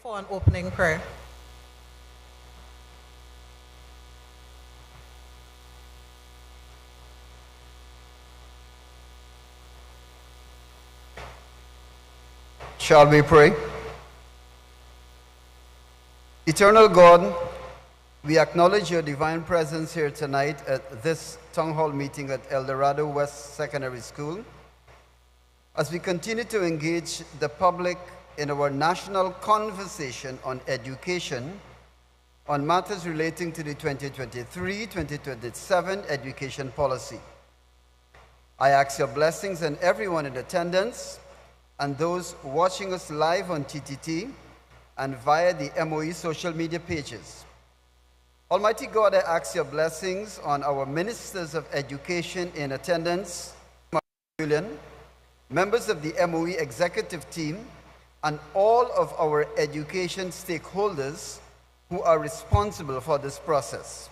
for an opening prayer. Shall we pray? Eternal God, we acknowledge your divine presence here tonight at this town hall meeting at El Dorado West Secondary School. As we continue to engage the public in our national conversation on education, on matters relating to the 2023-2027 education policy. I ask your blessings on everyone in attendance and those watching us live on TTT and via the MOE social media pages. Almighty God, I ask your blessings on our ministers of education in attendance, Julian, members of the MOE executive team, and all of our education stakeholders who are responsible for this process.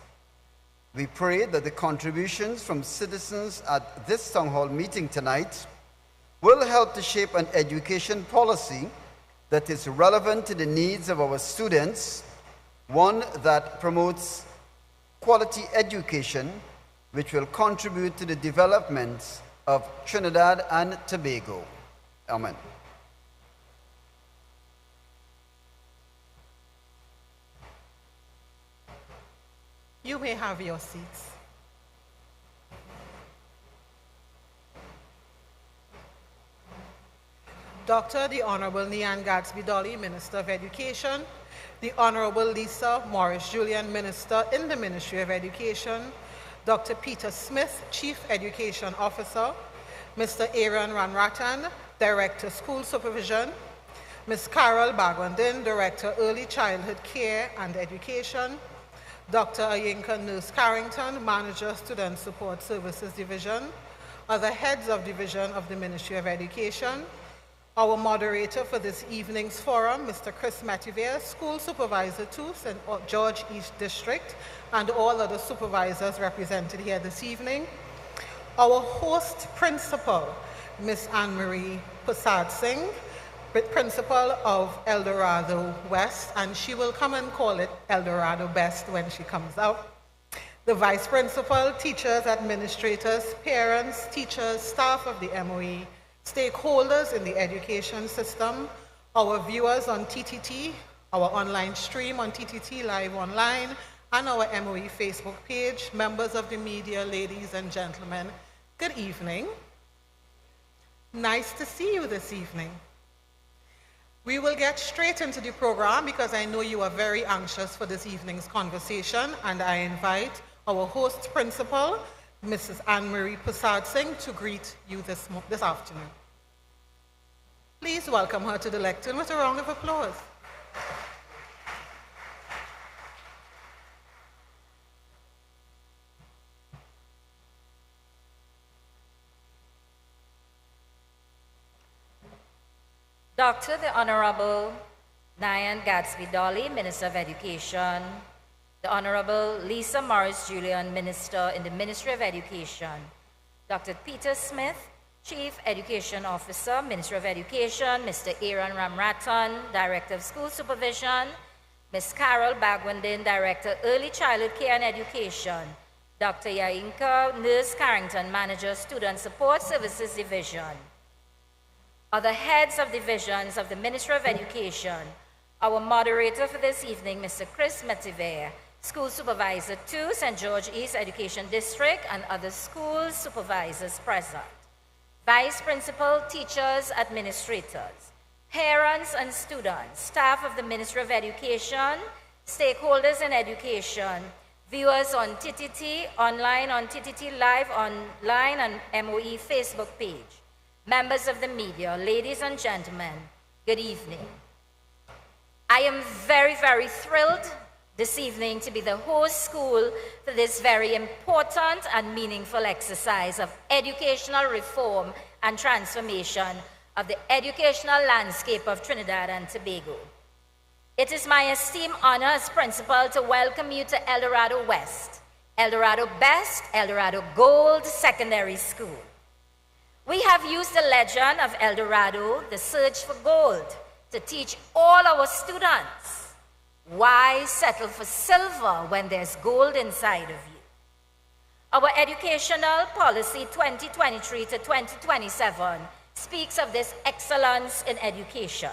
We pray that the contributions from citizens at this town hall meeting tonight will help to shape an education policy that is relevant to the needs of our students, one that promotes quality education, which will contribute to the development of Trinidad and Tobago. Amen. You may have your seats. Dr. the Honorable Nian Gadsby Dolly, Minister of Education, the Honorable Lisa Morris Julian, Minister in the Ministry of Education, Dr. Peter Smith, Chief Education Officer, Mr. Aaron Ranratan, Director School Supervision, Ms. Carol Bagwandin, Director Early Childhood Care and Education, Dr. Ayinka Nurse Carrington, Manager Student Support Services Division, other heads of division of the Ministry of Education, our moderator for this evening's forum, Mr. Chris Mativier, School Supervisor to St. George East District, and all other supervisors represented here this evening. Our host principal, Ms. Anne-Marie Prasad Singh, principal of El Dorado West, and she will come and call it El Dorado Best when she comes out. The vice principal, teachers, administrators, parents, teachers, staff of the MOE, stakeholders in the education system, our viewers on TTT, our online stream on TTT Live Online, and our MOE Facebook page, members of the media, ladies and gentlemen, good evening. Nice to see you this evening. We will get straight into the program because I know you are very anxious for this evening's conversation, and I invite our host principal, Mrs. Anne-Marie Prasad Singh, to greet you this afternoon. Please welcome her to the lectern with a round of applause. Dr. the Honorable Nian Gadsby Dolly, Minister of Education, the Honorable Lisa Morris Julian, Minister in the Ministry of Education, Dr. Peter Smith, Chief Education Officer, Minister of Education, Mr. Aaron Ramratan, Director of School Supervision, Ms. Carol Bagwandin, Director Early Childhood Care and Education, Dr. Yainka Nurse Carrington, Manager Student Support Services Division, other heads of divisions of the Ministry of Education, our moderator for this evening, Mr. Chris Metiver, School Supervisor to St. George East Education District, and other school supervisors present, Vice Principal, teachers, administrators, parents and students, staff of the Ministry of Education, stakeholders in education, viewers on TTT, online on TTT Live Online and MOE Facebook page, members of the media, ladies and gentlemen, good evening. I am very, very thrilled this evening to be the host school for this very important and meaningful exercise of educational reform and transformation of the educational landscape of Trinidad and Tobago. It is my esteemed honor as principal to welcome you to El Dorado West, El Dorado Best, El Dorado Gold Secondary School. We have used the legend of El Dorado, the search for gold, to teach all our students why settle for silver when there's gold inside of you. Our educational policy 2023 to 2027 speaks of this excellence in education.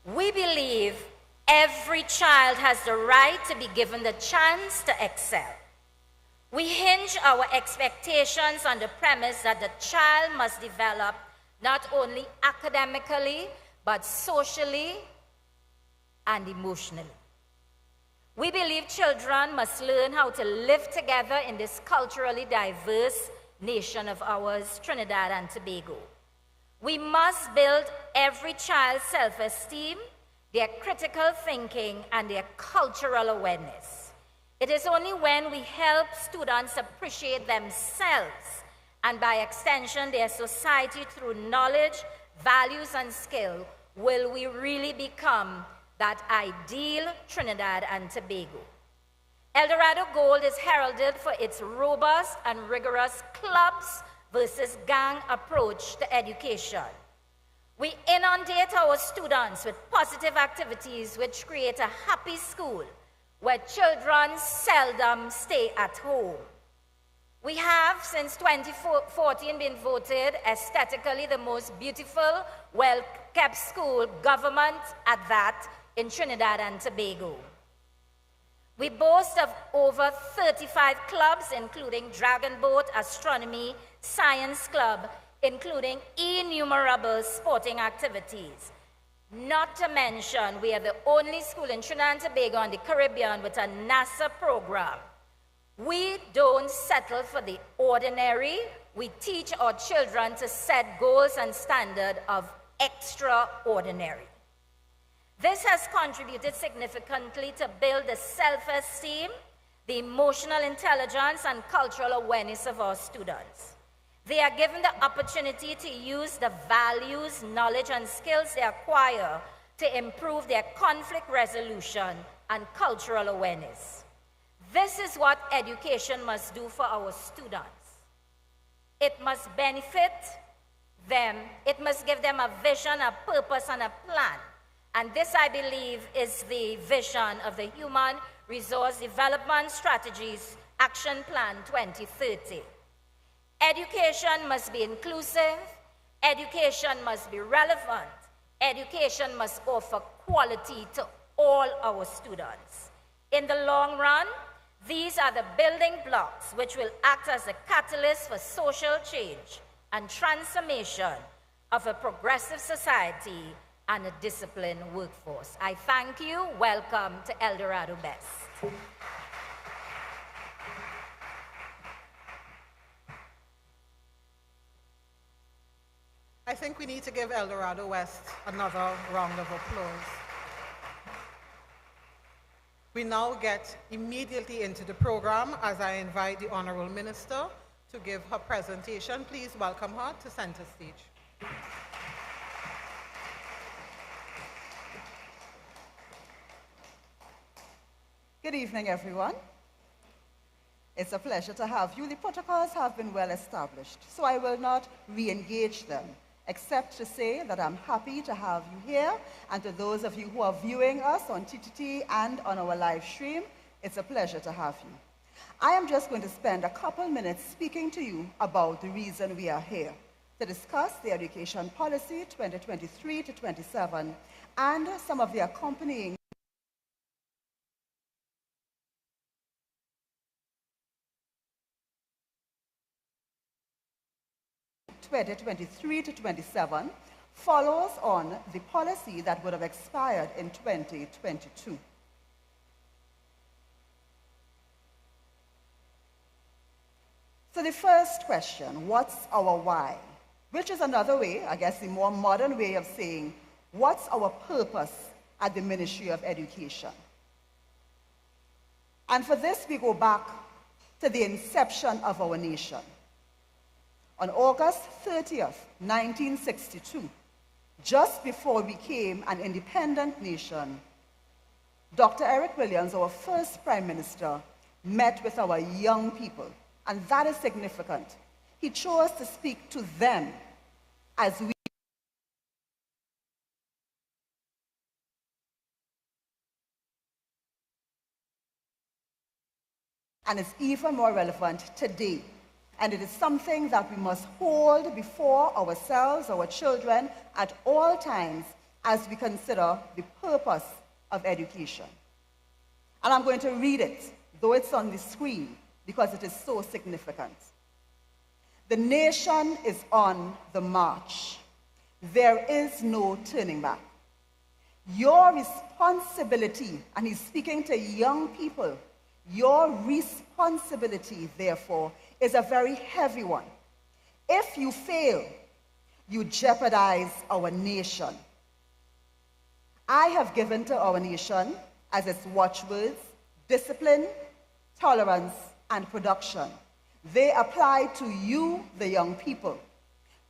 We believe every child has the right to be given the chance to excel. We hinge our expectations on the premise that the child must develop not only academically, but socially and emotionally. We believe children must learn how to live together in this culturally diverse nation of ours, Trinidad and Tobago. We must build every child's self-esteem, their critical thinking, and their cultural awareness. It is only when we help students appreciate themselves and by extension their society through knowledge, values, and skill will we really become that ideal Trinidad and Tobago. Dorado Gold is heralded for its robust and rigorous clubs versus gang approach to education. We inundate our students with positive activities which create a happy school where children seldom stay at home. We have, since 2014, been voted aesthetically the most beautiful, well-kept school, government at that, in Trinidad and Tobago. We boast of over 35 clubs, including Dragon Boat, Astronomy, Science Club, including innumerable sporting activities. Not to mention, we are the only school in Trinidad and Tobago and the Caribbean with a NASA program. We don't settle for the ordinary. We teach our children to set goals and standards of extraordinary. This has contributed significantly to build the self-esteem, the emotional intelligence, and cultural awareness of our students. They are given the opportunity to use the values, knowledge, and skills they acquire to improve their conflict resolution and cultural awareness. This is what education must do for our students. It must benefit them. It must give them a vision, a purpose, and a plan. And this, I believe, is the vision of the Human Resource Development Strategies Action Plan 2030. Education must be inclusive. Education must be relevant. Education must offer quality to all our students. In the long run, these are the building blocks which will act as a catalyst for social change and transformation of a progressive society and a disciplined workforce. I thank you. Welcome to El Dorado Best. I think we need to give El Dorado West another round of applause. We now get immediately into the program as I invite the Honorable Minister to give her presentation. Please welcome her to center stage. Good evening, everyone. It's a pleasure to have you. The protocols have been well established, so I will not re-engage them, except to say that I'm happy to have you here, and to those of you who are viewing us on TTT and on our live stream, it's a pleasure to have you. I am just going to spend a couple minutes speaking to you about the reason we are here, to discuss the Education Policy 2023 to 27 and some of the accompanying 2023 to 27 follows on the policy that would have expired in 2022. So the first question, what's our why? Which is another way, I guess the more modern way of saying, what's our purpose at the Ministry of Education? And for this, we go back to the inception of our nation. On August 30th, 1962, just before we became an independent nation, Dr. Eric Williams, our first Prime Minister, met with our young people, and that is significant. He chose to speak to them as we and is even more relevant today. And it is something that we must hold before ourselves, our children, at all times as we consider the purpose of education. And I'm going to read it, though it's on the screen, because it is so significant. The nation is on the march. There is no turning back. Your responsibility, and he's speaking to young people, your responsibility, therefore, is a very heavy one. If you fail, you jeopardize our nation. I have given to our nation as its watchwords discipline, tolerance, and production. They apply to you, the young people.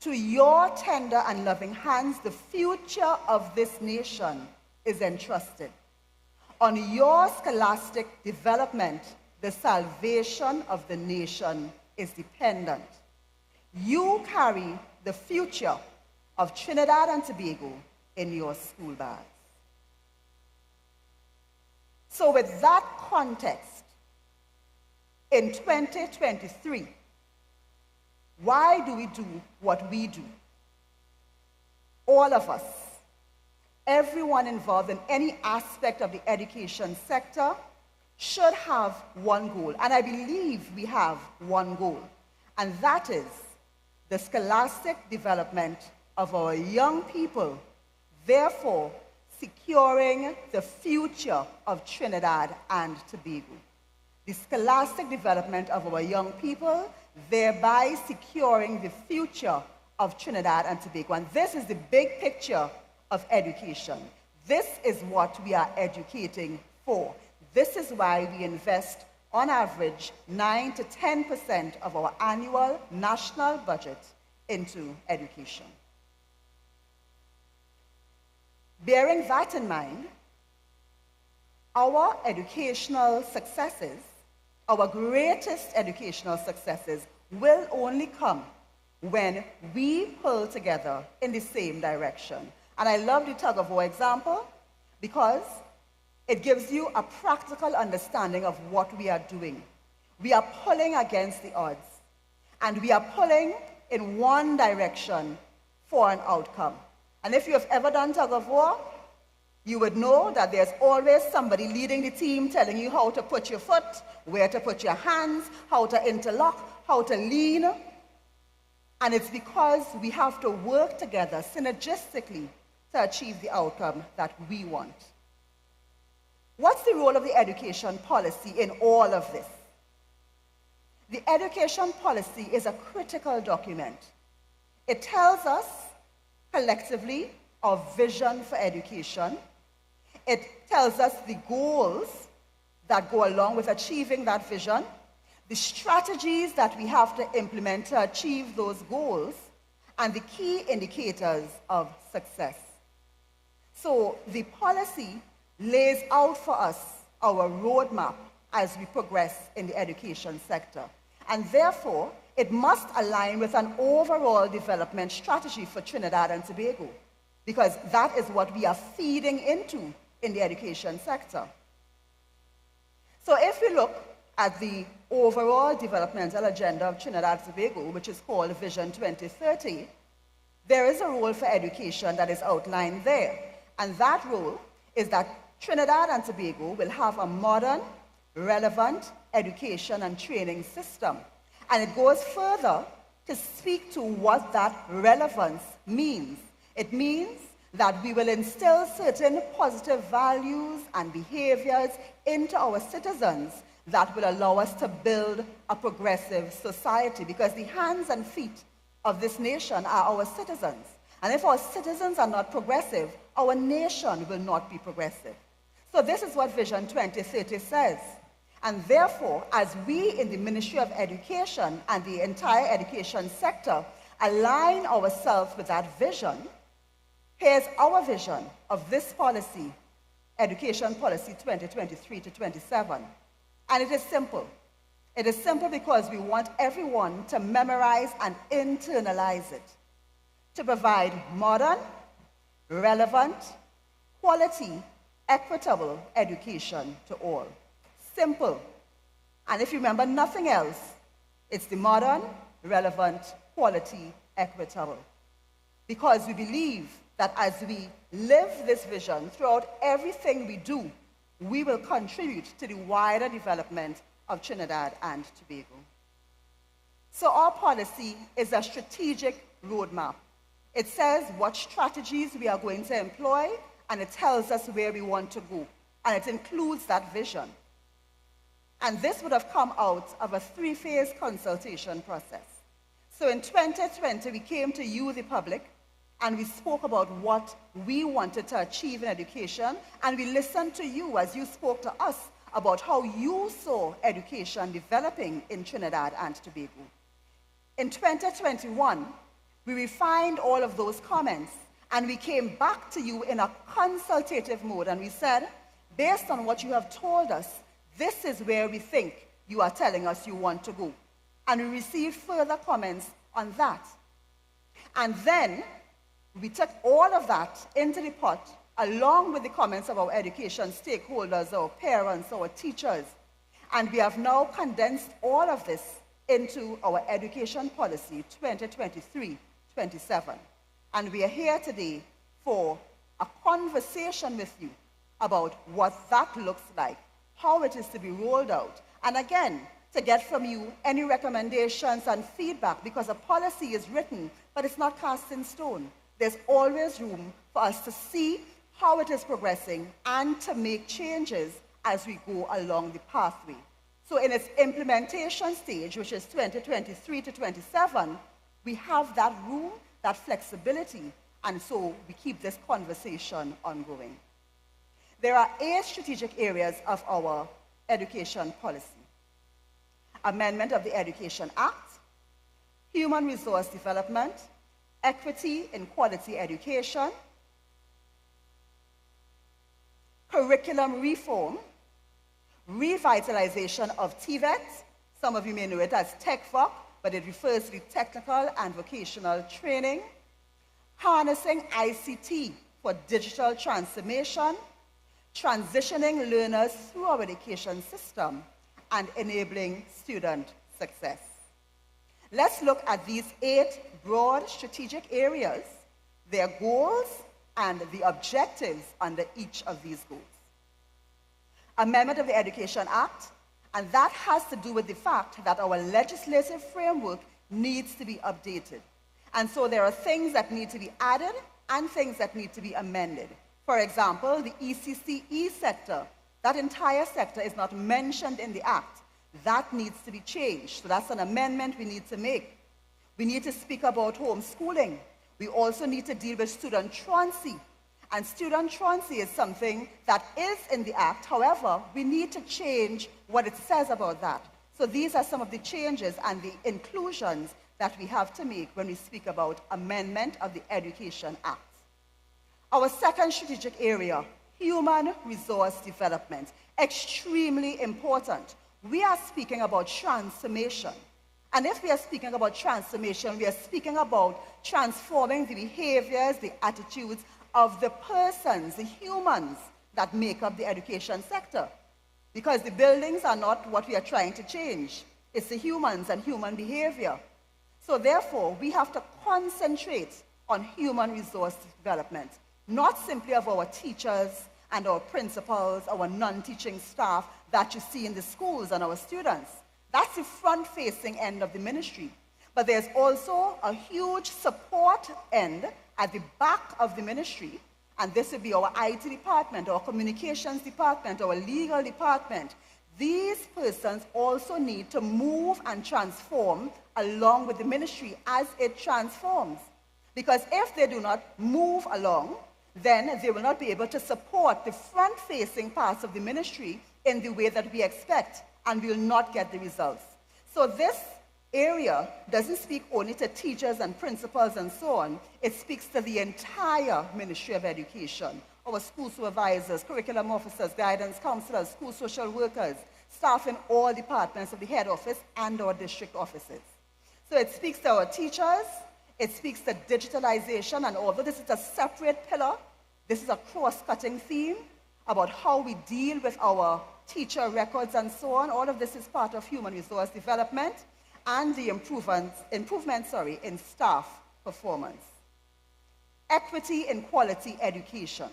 To your tender and loving hands, the future of this nation is entrusted. On your scholastic development, the salvation of the nation is dependent. You carry the future of Trinidad and Tobago in your school bags. So with that context, in 2023, why do we do what we do? All of us, everyone involved in any aspect of the education sector should have one goal, and I believe we have one goal, and that is the scholastic development of our young people, therefore securing the future of Trinidad and Tobago. The scholastic development of our young people, thereby securing the future of Trinidad and Tobago. And this is the big picture of education. This is what we are educating for. This is why we invest, on average, 9 to 10% of our annual national budget into education. Bearing that in mind, our educational successes, our greatest educational successes, will only come when we pull together in the same direction. And I love the tug-of-war example because it gives you a practical understanding of what we are doing. We are pulling against the odds, and we are pulling in one direction for an outcome. And if you have ever done tug-of-war, you would know that there's always somebody leading the team telling you how to put your foot, where to put your hands, how to interlock, how to lean. And it's because we have to work together synergistically to achieve the outcome that we want. What's the role of the education policy in all of this? The education policy is a critical document. It tells us collectively our vision for education. It tells us the goals that go along with achieving that vision, the strategies that we have to implement to achieve those goals, and the key indicators of success. So the policy lays out for us our roadmap as we progress in the education sector. And therefore, it must align with an overall development strategy for Trinidad and Tobago, because that is what we are feeding into in the education sector. So if we look at the overall developmental agenda of Trinidad and Tobago, which is called Vision 2030, there is a role for education that is outlined there. And that role is that Trinidad and Tobago will have a modern, relevant education and training system. And it goes further to speak to what that relevance means. It means that we will instill certain positive values and behaviors into our citizens that will allow us to build a progressive society, because the hands and feet of this nation are our citizens. And if our citizens are not progressive, our nation will not be progressive. So this is what Vision 2030 says. And therefore, as we in the Ministry of Education and the entire education sector align ourselves with that vision, here's our vision of this policy, Education Policy 2023 to 27. And it is simple. It is simple because we want everyone to memorize and internalize it, to provide modern, relevant, quality, equitable education to all. Simple And if you remember nothing else, it's the modern, relevant, quality, equitable. Because we believe that as we live this vision throughout everything we do, we will contribute to the wider development of Trinidad and Tobago. So our policy is a strategic roadmap. It says what strategies we are going to employ, and it tells us where we want to go. And it includes that vision. And this would have come out of a three-phase consultation process. So in 2020, we came to you, the public, and we spoke about what we wanted to achieve in education, and we listened to you as you spoke to us about how you saw education developing in Trinidad and Tobago. In 2021, we refined all of those comments, and we came back to you in a consultative mode, and we said, based on what you have told us, this is where we think you are telling us you want to go. And we received further comments on that. And then we took all of that into the pot, along with the comments of our education stakeholders, our parents, our teachers. And we have now condensed all of this into our education policy 2023-27. And we are here today for a conversation with you about what that looks like, how it is to be rolled out, and again, to get from you any recommendations and feedback, because a policy is written, but it's not cast in stone. There's always room for us to see how it is progressing and to make changes as we go along the pathway. So in its implementation stage, which is 2023 to 27, we have that room, that flexibility, and so we keep this conversation ongoing. There are 8 strategic areas of our education policy. Amendment of the Education Act, human resource development, equity in quality education, curriculum reform, revitalization of TVET, some of you may know it as TechVoc, but it refers to the technical and vocational training, harnessing ICT for digital transformation, transitioning learners through our education system, and enabling student success. Let's look at these 8 broad strategic areas, their goals, and the objectives under each of these goals. Amendment of the Education Act, and that has to do with the fact that our legislative framework needs to be updated. And so there are things that need to be added and things that need to be amended. For example, the ECCE sector, that entire sector is not mentioned in the Act. That needs to be changed. So that's an amendment we need to make. We need to speak about homeschooling. We also need to deal with student truancy. And student truancy is something that is in the Act. However, we need to change what it says about that. So these are some of the changes and the inclusions that we have to make when we speak about amendment of the Education Act. Our second strategic area, human resource development, extremely important. We are speaking about transformation. And if we are speaking about transformation, we are speaking about transforming the behaviors, the attitudes of the persons, the humans that make up the education sector. Because the buildings are not what we are trying to change. It's the humans and human behavior. So therefore, we have to concentrate on human resource development, not simply of our teachers and our principals, our non-teaching staff that you see in the schools and our students. That's the front-facing end of the ministry. But there's also a huge support end at the back of the ministry, and this would be our IT department, our communications department, our legal department. These persons also need to move and transform along with the ministry as it transforms. Because if they do not move along, then they will not be able to support the front-facing parts of the ministry in the way that we expect, and we will not get the results. So this area doesn't speak only to teachers and principals and so on. It speaks to the entire Ministry of Education, our school supervisors, curriculum officers, guidance counselors, school social workers, staff in all departments of the head office and our district offices. So it speaks to our teachers, it speaks to digitalization, and although this is a separate pillar, this is a cross-cutting theme. about how we deal with our teacher records and so on. All of this is part of human resource development and the improvement in staff performance. Equity in quality education,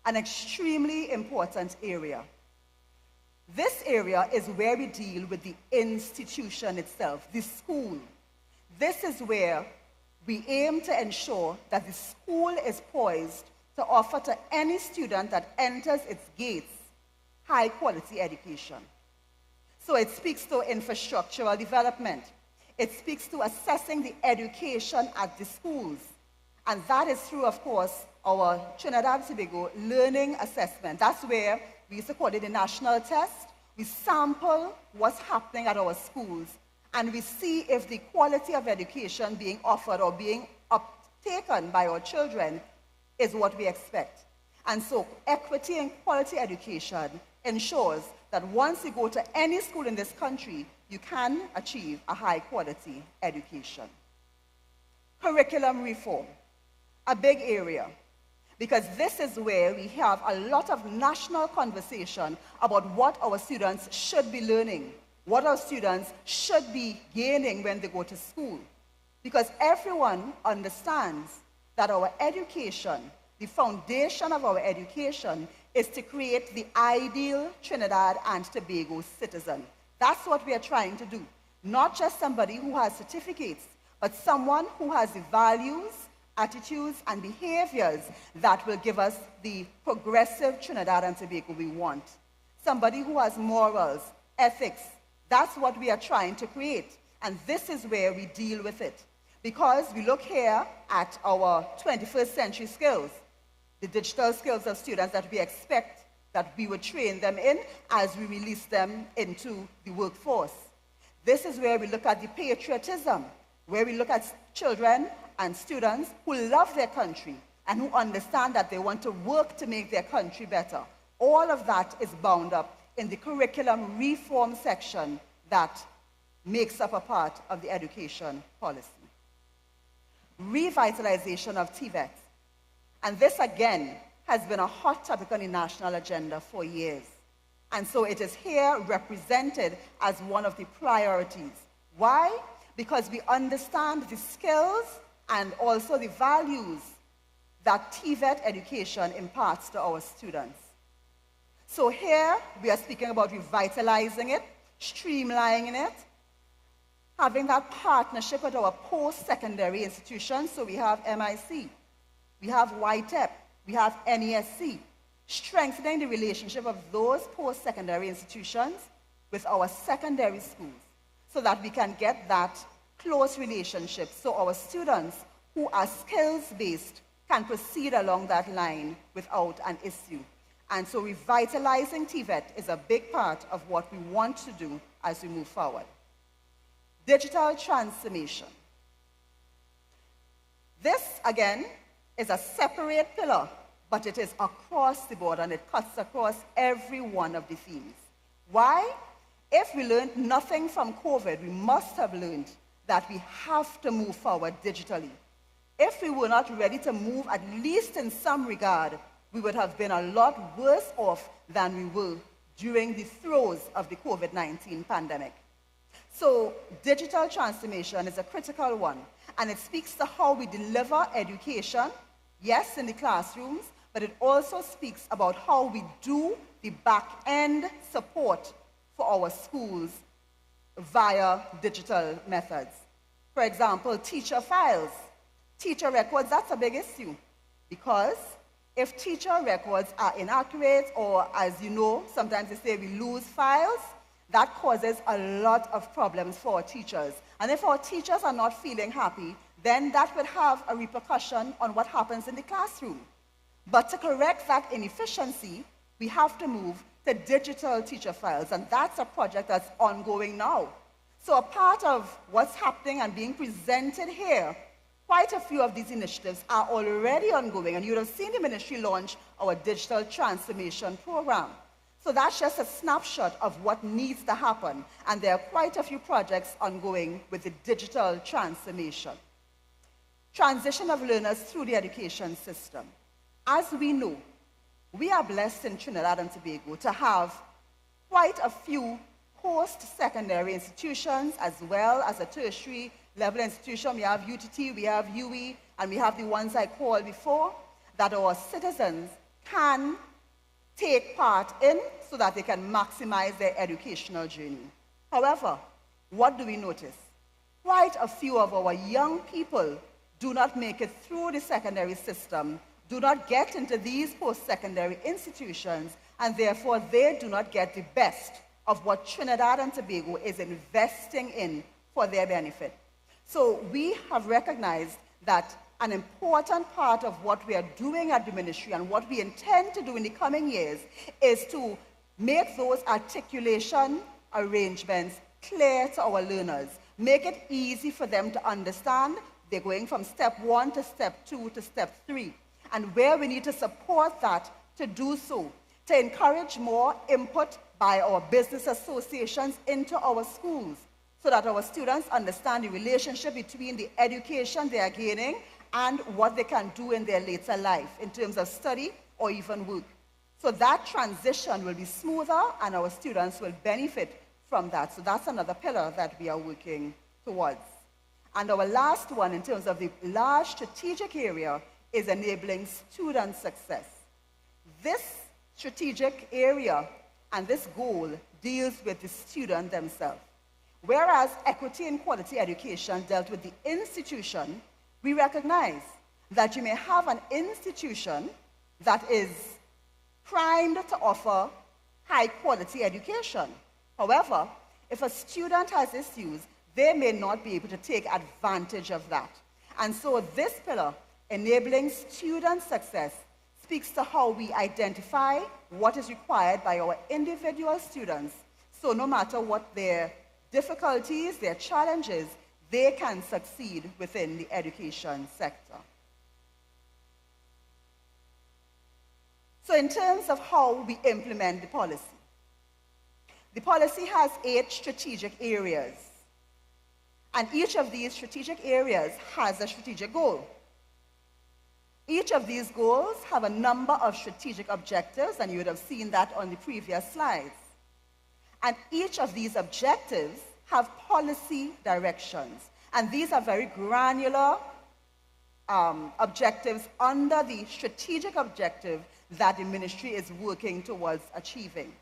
an extremely important area. This area is where we deal with the institution itself, the school. This is where we aim to ensure that the school is poised to offer to any student that enters its gates high quality education. So it speaks to infrastructural development. It speaks to assessing the education at the schools. And that is through, of course, our Trinidad and Tobago learning assessment. That's where we used to call it the national test. We sample what's happening at our schools, and we see if the quality of education being offered or being uptaken by our children is what we expect. And so equity and quality education ensures that once you go to any school in this country, you can achieve a high quality education. Curriculum reform, a big area, because this is where we have a lot of national conversation about what our students should be learning, what our students should be gaining when they go to school. Because everyone understands that our education, the foundation of our education, is to create the ideal Trinidad and Tobago citizen. That's what we are trying to do. Not just somebody who has certificates, but someone who has the values, attitudes, and behaviors that will give us the progressive Trinidad and Tobago we want. Somebody who has morals, ethics. That's what we are trying to create. And this is where we deal with it. Because we look here at our 21st century skills, the digital skills of students that we expect that we would train them in as we release them into the workforce. This is where we look at the patriotism, where we look at children and students who love their country and who understand that they want to work to make their country better. All of that is bound up in the curriculum reform section that makes up a part of the education policy. Revitalization of TVET. And this, again, has been a hot topic on the national agenda for years. And so it is here represented as one of the priorities. Why? Because we understand the skills and also the values that TVET education imparts to our students. So here we are speaking about revitalizing it, streamlining it, having that partnership with our post-secondary institutions. So we have MIC, we have YTEP, we have NESC, strengthening the relationship of those post-secondary institutions with our secondary schools so that we can get that close relationship so our students who are skills-based can proceed along that line without an issue. And so revitalizing TVET is a big part of what we want to do as we move forward. Digital transformation. This, again, is a separate pillar, but it is across the board and it cuts across every one of the themes. Why? If we learned nothing from COVID, we must have learned that we have to move forward digitally. If we were not ready to move, at least in some regard, we would have been a lot worse off than we were during the throes of the COVID-19 pandemic. So digital transformation is a critical one, and it speaks to how we deliver education, yes, in the classrooms, but it also speaks about how we do the back-end support for our schools via digital methods. For example, teacher files, teacher records, that's a big issue, because if teacher records are inaccurate, or as you know, sometimes they say we lose files, that causes a lot of problems for our teachers. And if our teachers are not feeling happy, then that would have a repercussion on what happens in the classroom. But to correct that inefficiency, we have to move to digital teacher files, and that's a project that's ongoing now. So a part of what's happening and being presented here, quite a few of these initiatives are already ongoing, and you would have seen the ministry launch our digital transformation program. So that's just a snapshot of what needs to happen, and there are quite a few projects ongoing with the digital transformation. Transition of learners through the education system. As we know, we are blessed in Trinidad and Tobago to have quite a few post-secondary institutions as well as a tertiary level institution. We have UTT, we have UE, and we have the ones I called before that our citizens can take part in so that they can maximize their educational journey. However, what do we notice? Quite a few of our young people do not make it through the secondary system, do not get into these post-secondary institutions, and therefore they do not get the best of what Trinidad and Tobago is investing in for their benefit. So we have recognized that an important part of what we are doing at the ministry and what we intend to do in the coming years is to make those articulation arrangements clear to our learners, make it easy for them to understand. They're going from step 1 to step 2 to step 3, and where we need to support that to do so, to encourage more input by our business associations into our schools so that our students understand the relationship between the education they are gaining and what they can do in their later life in terms of study or even work. So that transition will be smoother and our students will benefit from that. So that's another pillar that we are working towards. And our last one in terms of the large strategic area is enabling student success. This strategic area and this goal deals with the student themselves. Whereas equity and quality education dealt with the institution, we recognize that you may have an institution that is primed to offer high quality education. However, if a student has issues, they may not be able to take advantage of that. And so this pillar, enabling student success, speaks to how we identify what is required by our individual students. So no matter what their difficulties, their challenges, they can succeed within the education sector. So in terms of how we implement the policy has 8 strategic areas. And each of these strategic areas has a strategic goal. Each of these goals have a number of strategic objectives, and you would have seen that on the previous slides. And each of these objectives have policy directions. And these are very granular objectives under the strategic objective that the ministry is working towards achieving.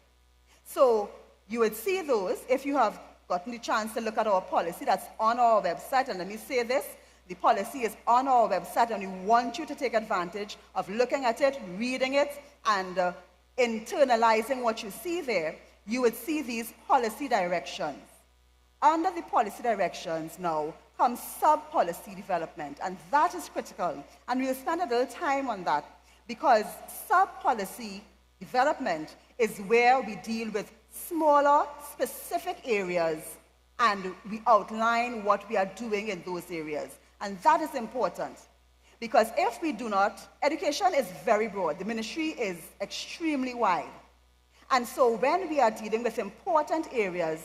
So you would see those if you have gotten the chance to look at our policy that's on our website. And let me say this, the policy is on our website, and we want you to take advantage of looking at it, reading it, and internalizing what you see there. You would see these policy directions. Under the policy directions now comes sub-policy development, and that is critical. And we'll spend a little time on that because sub-policy development is where we deal with smaller, specific areas, and we outline what we are doing in those areas. And that is important because if we do not, education is very broad. The ministry is extremely wide. And so when we are dealing with important areas,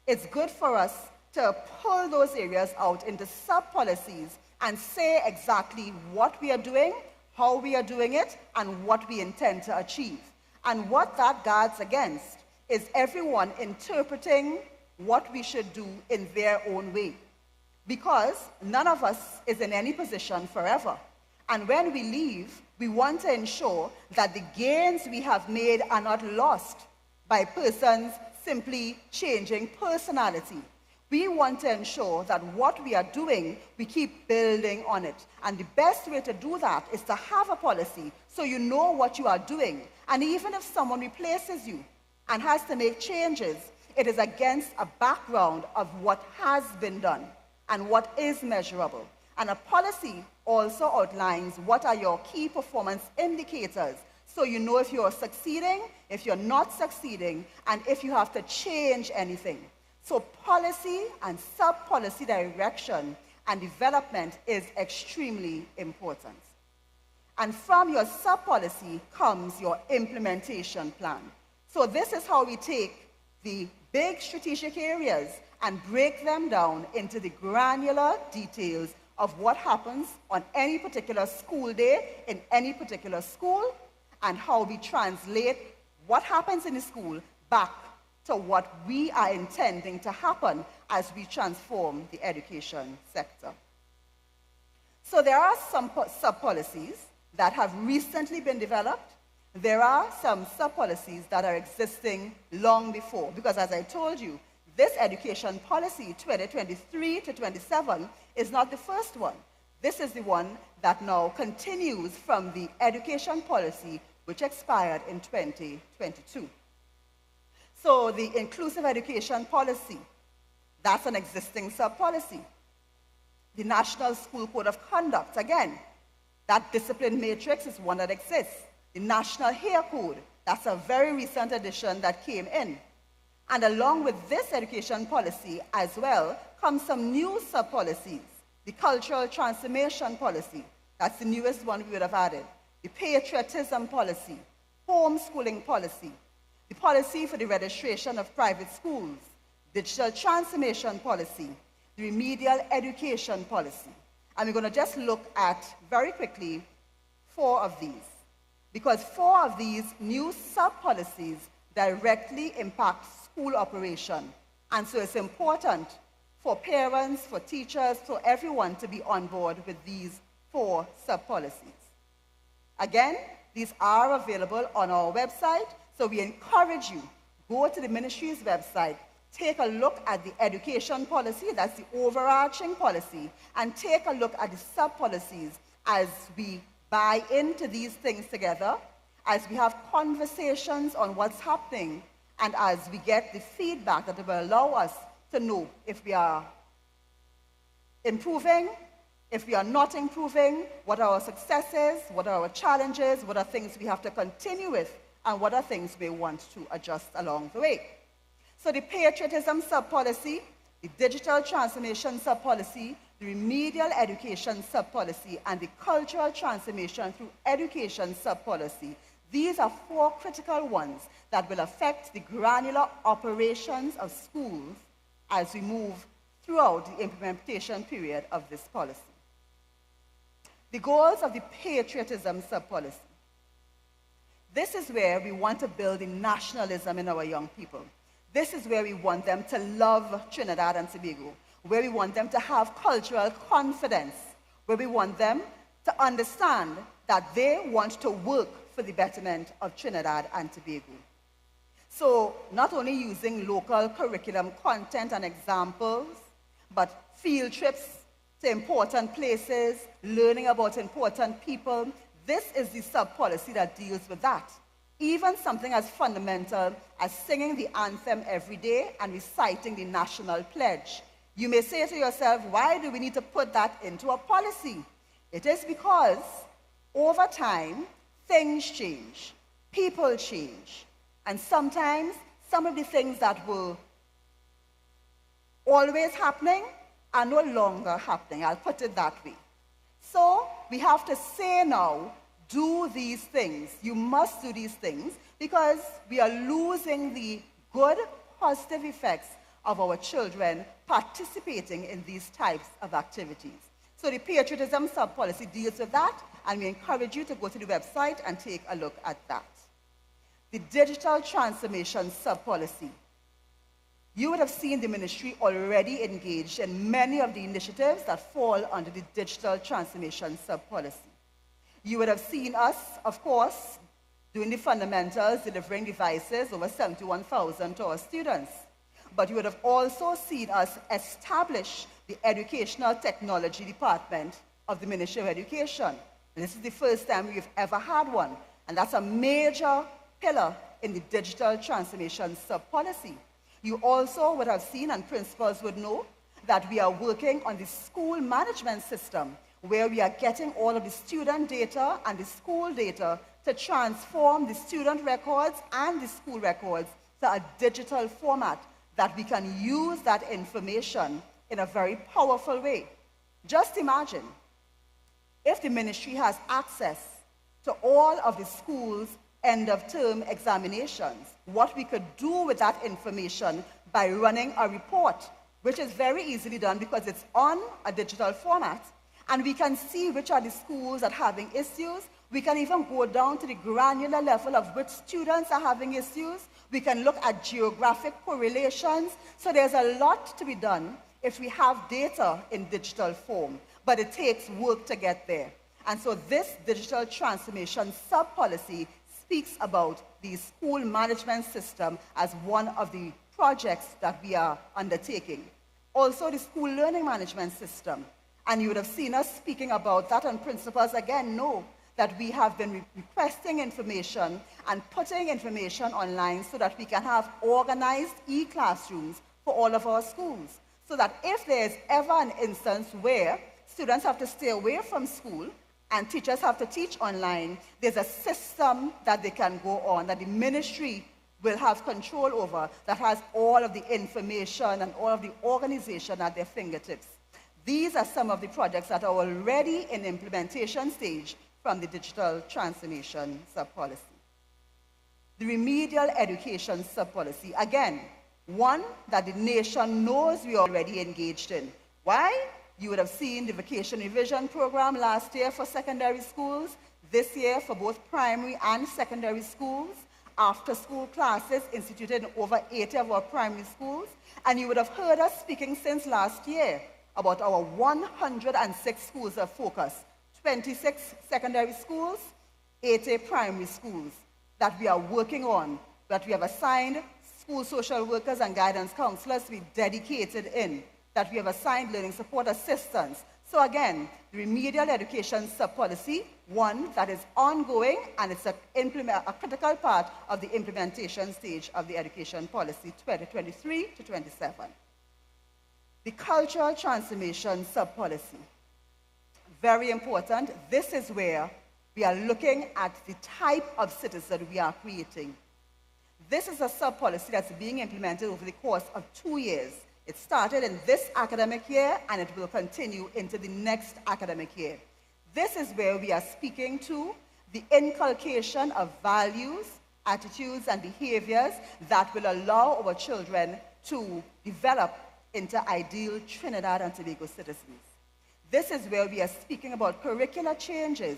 it's good for us to pull those areas out into sub-policies and say exactly what we are doing, how we are doing it, and what we intend to achieve. And what that guards against is everyone interpreting what we should do in their own way. Because none of us is in any position forever. And when we leave, we want to ensure that the gains we have made are not lost by persons simply changing personality. We want to ensure that what we are doing, we keep building on it. And the best way to do that is to have a policy so you know what you are doing. And even if someone replaces you and has to make changes, it is against a background of what has been done and what is measurable. And a policy also outlines what are your key performance indicators, so you know if you're succeeding, if you're not succeeding, and if you have to change anything. So policy and sub-policy direction and development is extremely important. And from your sub-policy comes your implementation plan. So this is how we take the big strategic areas and break them down into the granular details of what happens on any particular school day in any particular school, and how we translate what happens in the school back to what we are intending to happen as we transform the education sector. So there are some sub-policies that have recently been developed. There are some sub-policies that are existing long before, because as I told you, this education policy 2023 to 27 is not the first one. This is the one that now continues from the education policy which expired in 2022. So the inclusive education policy, that's an existing sub-policy. The National School Code of Conduct, again, that discipline matrix is one that exists. The National Hair Code, that's a very recent addition that came in. And along with this education policy as well comes some new sub-policies. The Cultural Transformation Policy, that's the newest one we would have added. The Patriotism Policy, Homeschooling Policy, the Policy for the Registration of Private Schools, Digital Transformation Policy, the Remedial Education Policy. And we're going to just look at, very quickly, 4 of these. Because 4 of these new sub-policies directly impact school operation. And so it's important for parents, for teachers, for everyone to be on board with these 4 sub-policies. Again, these are available on our website, so we encourage you, go to the ministry's website, take a look at the education policy, that's the overarching policy, and take a look at the sub-policies as we buy into these things together, as we have conversations on what's happening, and as we get the feedback that will allow us to know if we are improving, if we are not improving, what are our successes, what are our challenges, what are things we have to continue with, and what are things we want to adjust along the way. So the patriotism sub-policy, the digital transformation sub-policy, the remedial education sub-policy, and the cultural transformation through education sub-policy, these are 4 critical ones that will affect the granular operations of schools as we move throughout the implementation period of this policy. The goals of the patriotism sub-policy. This is where we want to build the nationalism in our young people. This is where we want them to love Trinidad and Tobago, where we want them to have cultural confidence, where we want them to understand that they want to work for the betterment of Trinidad and Tobago. So not only using local curriculum content and examples, but field trips to important places, learning about important people. This is the sub-policy that deals with that. Even something as fundamental as singing the anthem every day and reciting the national pledge. You may say to yourself, why do we need to put that into a policy? It is because over time, things change, people change, and sometimes some of the things that were always happening are no longer happening. I'll put it that way. So we have to say now, do these things. You must do these things because we are losing the good, positive effects of our children participating in these types of activities. So the patriotism sub-policy deals with that, and we encourage you to go to the website and take a look at that. The digital transformation sub-policy. You would have seen the ministry already engaged in many of the initiatives that fall under the digital transformation sub-policy. You would have seen us, of course, doing the fundamentals, delivering devices, over 71,000 to our students. But you would have also seen us establish the Educational Technology Department of the Ministry of Education. And this is the first time we've ever had one. And that's a major pillar in the digital transformation sub-policy. You also would have seen, and principals would know, that we are working on the school management system, where we are getting all of the student data and the school data to transform the student records and the school records to a digital format that we can use that information in a very powerful way. Just imagine if the ministry has access to all of the schools' end-of-term examinations, what we could do with that information by running a report, which is very easily done because it's on a digital format. And we can see which are the schools that are having issues, We can even go down to the granular level of which students are having issues. We can look at geographic correlations. So there's a lot to be done if we have data in digital form, but it takes work to get there. And so this digital transformation sub-policy speaks about the school management system as one of the projects that we are undertaking. Also, the school learning management system. And you would have seen us speaking about that, and principals again know that we have been requesting information and putting information online so that we can have organized e-classrooms for all of our schools. So that if there is ever an instance where students have to stay away from school and teachers have to teach online, there's a system that they can go on, that the ministry will have control over, that has all of the information and all of the organization at their fingertips. These are some of the projects that are already in implementation stage from the digital transformation sub-policy. The remedial education sub-policy, again, one that the nation knows we are already engaged in. Why? You would have seen the vacation revision program last year for secondary schools, this year for both primary and secondary schools, after-school classes instituted in over 80 of our primary schools, and you would have heard us speaking since last year about our 106 schools of focus, 26 secondary schools, 80 primary schools that we are working on, that we have assigned school social workers and guidance counselors to be dedicated in, that we have assigned learning support assistants. So again, the remedial education sub-policy, one that is ongoing, and it's a critical part of the implementation stage of the education policy 2023 to 27. The cultural transformation sub-policy, very important. This is where we are looking at the type of citizen we are creating. This is a sub-policy that's being implemented over the course of 2 years. It started in this academic year, and it will continue into the next academic year. This is where we are speaking to the inculcation of values, attitudes, and behaviors that will allow our children to develop into ideal Trinidad and Tobago citizens. This is where we are speaking about curricular changes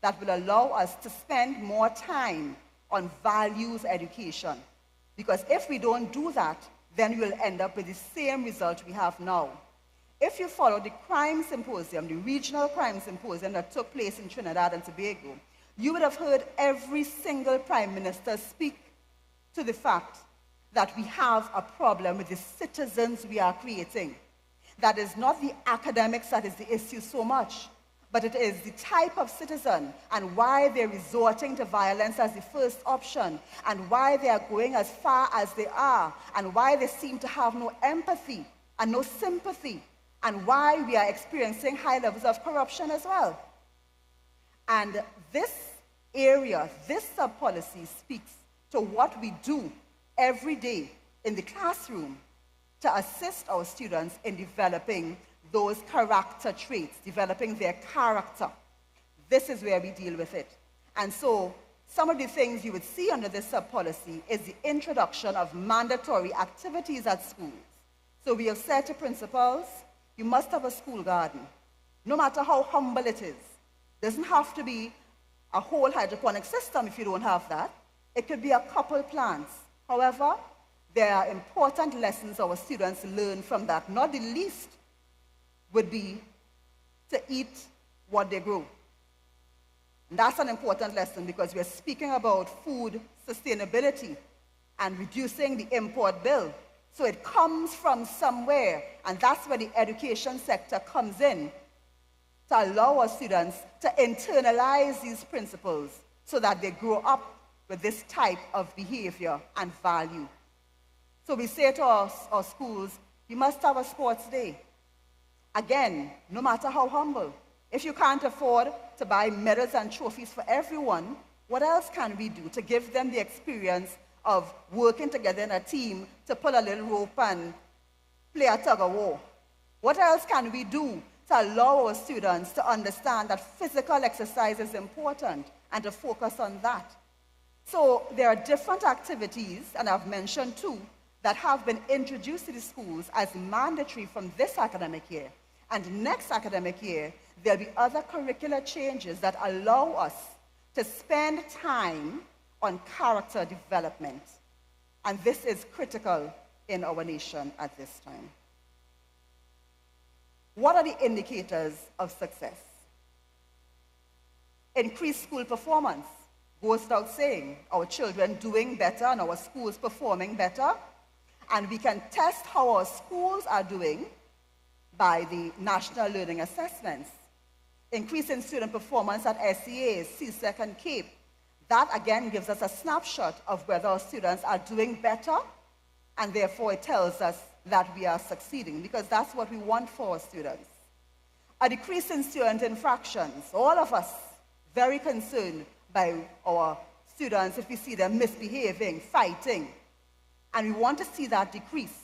that will allow us to spend more time on values education. Because if we don't do that, then we will end up with the same result we have now. If you follow the crime symposium, the regional crime symposium that took place in Trinidad and Tobago, you would have heard every single prime minister speak to the fact that we have a problem with the citizens we are creating. That is not the academics that is the issue so much, but it is the type of citizen and why they're resorting to violence as the first option, and why they are going as far as they are, and why they seem to have no empathy and no sympathy, and why we are experiencing high levels of corruption as well. And this area, this sub-policy speaks to what we do every day in the classroom to assist our students in developing those character traits, developing their character. This is where we deal with it. And so some of the things you would see under this sub-policy is the introduction of mandatory activities at schools. So we have said to principals, you must have a school garden, no matter how humble it is. It doesn't have to be a whole hydroponic system if you don't have that. It could be a couple plants. However, there are important lessons our students learn from that. Not the least would be to eat what they grow. And that's an important lesson because we're speaking about food sustainability and reducing the import bill. So it comes from somewhere, and that's where the education sector comes in to allow our students to internalize these principles so that they grow up with this type of behavior and value. So we say to our schools, you must have a sports day. Again, no matter how humble. If you can't afford to buy medals and trophies for everyone, what else can we do to give them the experience of working together in a team to pull a little rope and play a tug-of-war? What else can we do to allow our students to understand that physical exercise is important and to focus on that? So there are different activities, and I've mentioned two, that have been introduced to the schools as mandatory from this academic year. And next academic year, there'll be other curricular changes that allow us to spend time on character development. And this is critical in our nation at this time. What are the indicators of success? Increased school performance goes without saying. Our children doing better and our schools performing better. And we can test how our schools are doing by the National Learning Assessments. Increase in student performance at SEAs, CSEC, and CAPE. That again gives us a snapshot of whether our students are doing better, and therefore it tells us that we are succeeding, because that's what we want for our students. A decrease in student infractions. All of us very concerned by our students if we see them misbehaving, fighting, and we want to see that decrease.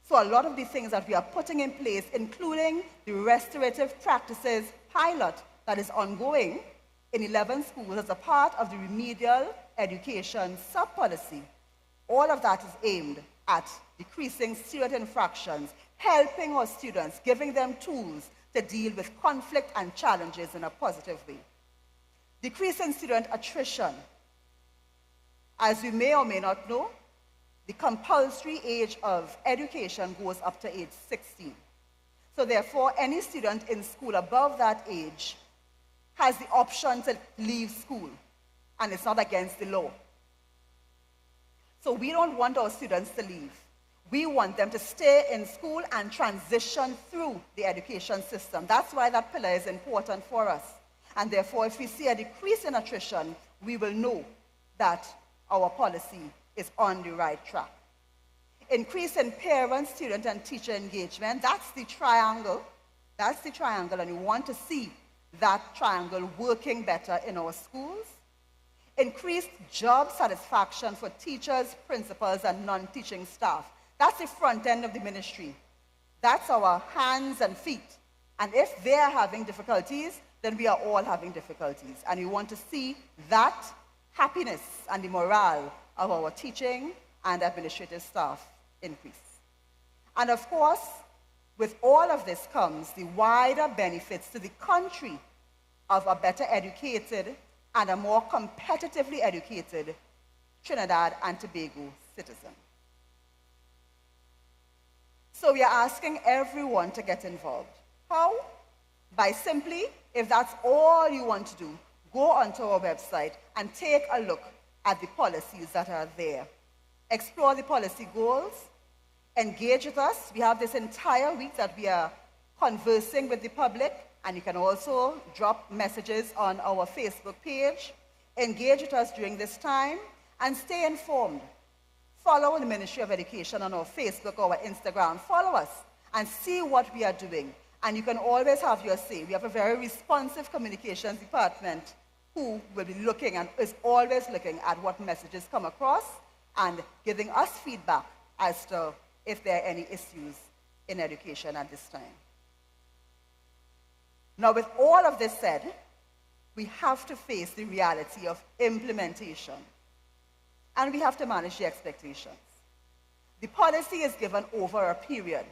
So a lot of the things that we are putting in place, including the restorative practices pilot that is ongoing in 11 schools as a part of the remedial education sub-policy, all of that is aimed at decreasing student infractions, helping our students, giving them tools to deal with conflict and challenges in a positive way. Decrease in student attrition. As we may or may not know, the compulsory age of education goes up to age 16. So therefore, any student in school above that age has the option to leave school, and it's not against the law. So we don't want our students to leave. We want them to stay in school and transition through the education system. That's why that pillar is important for us. And therefore, if we see a decrease in attrition, we will know that our policy is on the right track. Increase in parent, student, and teacher engagement. That's the triangle. That's the triangle, and we want to see that triangle working better in our schools. Increased job satisfaction for teachers, principals, and non-teaching staff. That's the front end of the ministry. That's our hands and feet. And if they are having difficulties, then we are all having difficulties. And we want to see that happiness and the morale of our teaching and administrative staff increase. And of course, with all of this comes the wider benefits to the country of a better educated and a more competitively educated Trinidad and Tobago citizen. So we are asking everyone to get involved. How? By simply, if that's all you want to do, go onto our website and take a look at the policies that are there. Explore the policy goals, engage with us. We have this entire week that we are conversing with the public, and you can also drop messages on our Facebook page. Engage with us during this time and stay informed. Follow the Ministry of Education on our Facebook or our Instagram. Follow us and see what we are doing. And you can always have your say. We have a very responsive communications department who will be looking and is always looking at what messages come across and giving us feedback as to if there are any issues in education at this time. Now, with all of this said, we have to face the reality of implementation, and we have to manage the expectations. The policy is given over a period,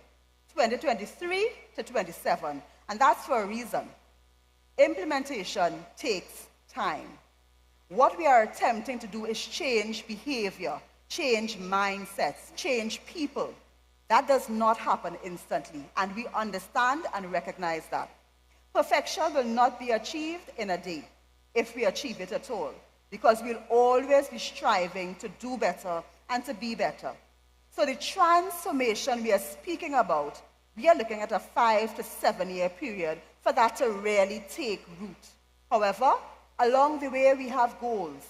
2023 to 27, and that's for a reason. Implementation takes time. What we are attempting to do is change behavior, change mindsets, change people. That does not happen instantly, and we understand and recognize that. Perfection will not be achieved in a day, if we achieve it at all, because we'll always be striving to do better and to be better. So the transformation we are speaking about, we are looking at a 5 to 7 year period for that to really take root. However, along the way we have goals,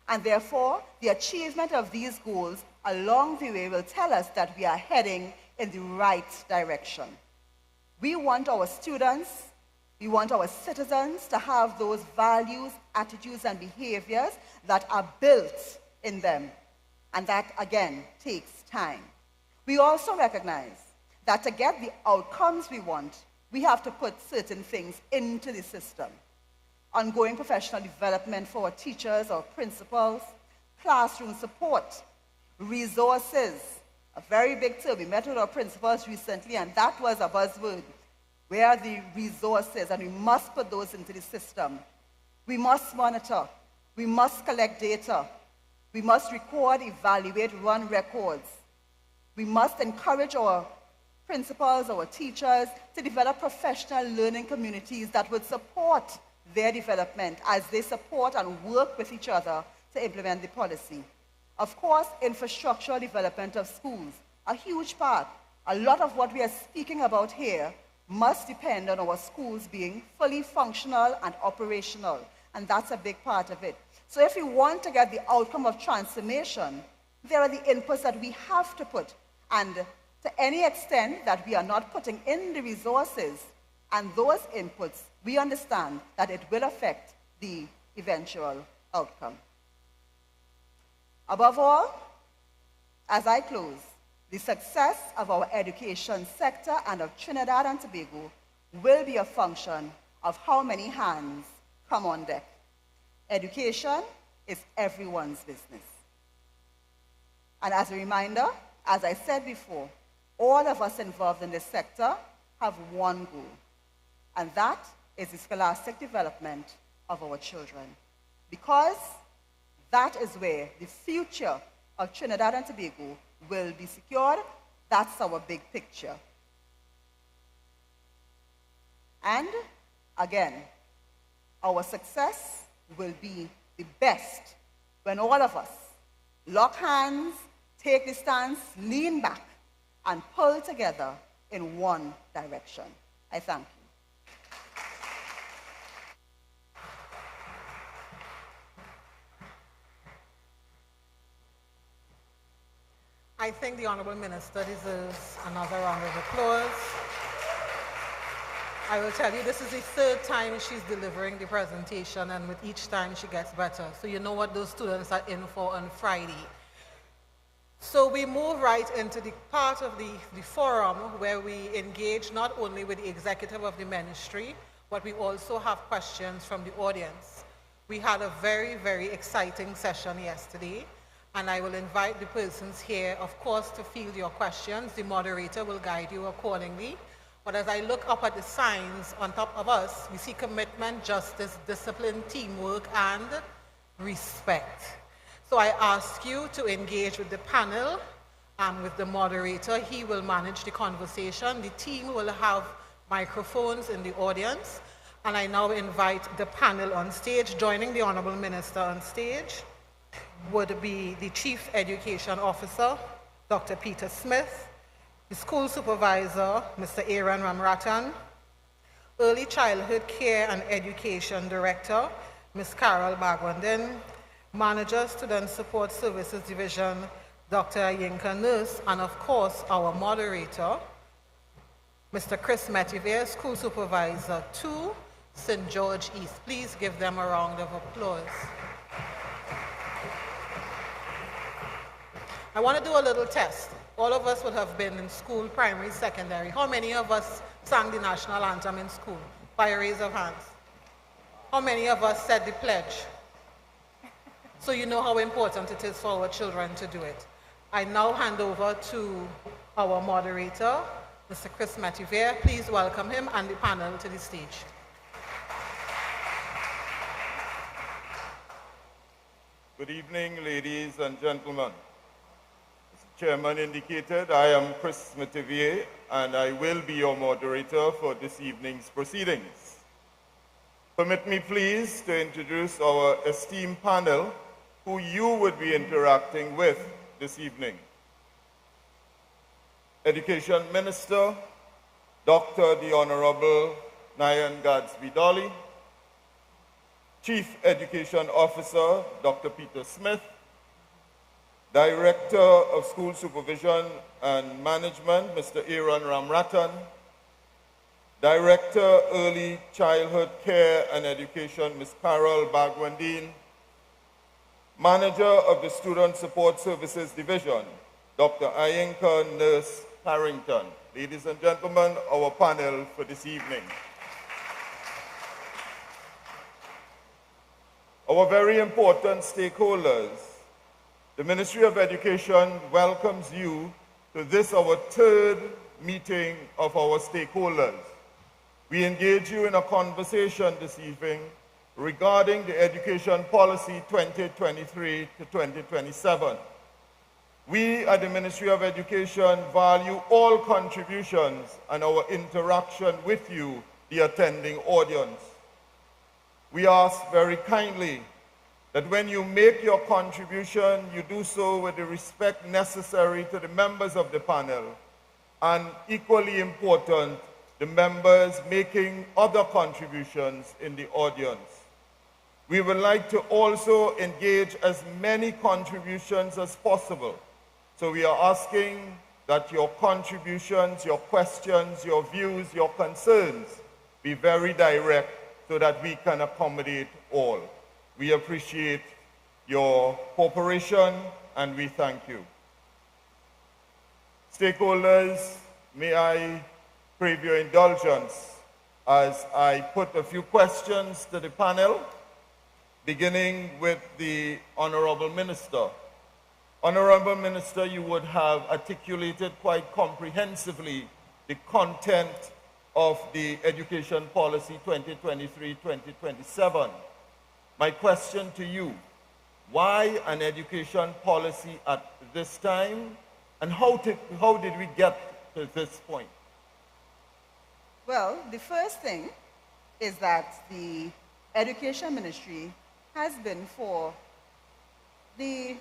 and therefore the achievement of these goals along the way will tell us that we are heading in the right direction. We want our students, we want our citizens to have those values, attitudes, and behaviors that are built in them. And that, again, takes time. We also recognize that to get the outcomes we want, we have to put certain things into the system. Ongoing professional development for our teachers or principals, classroom support, resources, a very big term. We met with our principals recently, and that was a buzzword. Where are the resources? And we must put those into the system. We must monitor We must collect data. We must record, evaluate, run records. We must encourage our principals, our teachers, to develop professional learning communities that would support their development as they support and work with each other to implement the policy. Of course, infrastructural development of schools, a huge part. A lot of what we are speaking about here must depend on our schools being fully functional and operational, and that's a big part of it. So if we want to get the outcome of transformation, there are the inputs that we have to put, and to any extent that we are not putting in the resources and those inputs, we understand that it will affect the eventual outcome. Above all, as I close, the success of our education sector and of Trinidad and Tobago will be a function of how many hands come on deck. Education is everyone's business. And as a reminder, as I said before, all of us involved in this sector have one goal, and that is the scholastic development of our children. Because that is where the future of Trinidad and Tobago will be secured. That's our big picture. And again, our success will be the best when all of us lock hands, take the stance, lean back, and pull together in one direction. I thank you. I think the Honorable Minister deserves another round of applause. I will tell you, this is the third time she's delivering the presentation, and with each time she gets better. So you know what those students are in for on Friday. So we move right into the part of the forum where we engage not only with the executive of the ministry, but we also have questions from the audience. We had a very, very exciting session yesterday, and I will invite the persons here, of course, to field your questions. The moderator will guide you accordingly. But as I look up at the signs on top of us, we see commitment, justice, discipline, teamwork, and respect. So I ask you to engage with the panel and with the moderator. He will manage the conversation. The team will have microphones in the audience. And I now invite the panel on stage. Joining the Honorable Minister on stage would be the Chief Education Officer, Dr. Peter Smith, the School Supervisor, Mr. Aaron Ramratan, Early Childhood Care and Education Director, Ms. Carol Bagwandin, Manager, Student Support Services Division, Dr. Yinka Nurse, and of course, our moderator, Mr. Chris Metivier, School Supervisor 2, St. George East. Please give them a round of applause. I want to do a little test. All of us would have been in school, primary, secondary. How many of us sang the national anthem in school? By a raise of hands. How many of us said the pledge? So you know how important it is for our children to do it. I now hand over to our moderator, Mr. Chris Metivier. Please welcome him and the panel to the stage. Good evening, ladies and gentlemen. As the Chairman indicated, I am Chris Metivier, and I will be your moderator for this evening's proceedings. Permit me, please, to introduce our esteemed panel, who you would be interacting with this evening. Education Minister, Dr. the Honorable Nyan Gadsby-Dolly, Chief Education Officer, Dr. Peter Smith, Director of School Supervision and Management, Mr. Aaron Ramratan, Director, Early Childhood Care and Education, Ms. Carol Bagwandin, Manager of the Student Support Services Division, Dr. Ayinka Nurse Harrington. Ladies and gentlemen, our panel for this evening. Our very important stakeholders, the Ministry of Education welcomes you to this, our third meeting of our stakeholders. We engage you in a conversation this evening regarding the Education Policy 2023 to 2027. We at the Ministry of Education value all contributions and our interaction with you, the attending audience. We ask very kindly that when you make your contribution, you do so with the respect necessary to the members of the panel, and equally important, the members making other contributions in the audience. We would like to also engage as many contributions as possible. So we are asking that your contributions, your questions, your views, your concerns be very direct so that we can accommodate all. We appreciate your cooperation and we thank you. Stakeholders, may I crave your indulgence as I put a few questions to the panel, beginning with the Honorable Minister. Honorable Minister, you would have articulated quite comprehensively the content of the Education Policy 2023-2027. My question to you, why an education policy at this time, and how did we get to this point? Well, the first thing is that the Education Ministry has been for the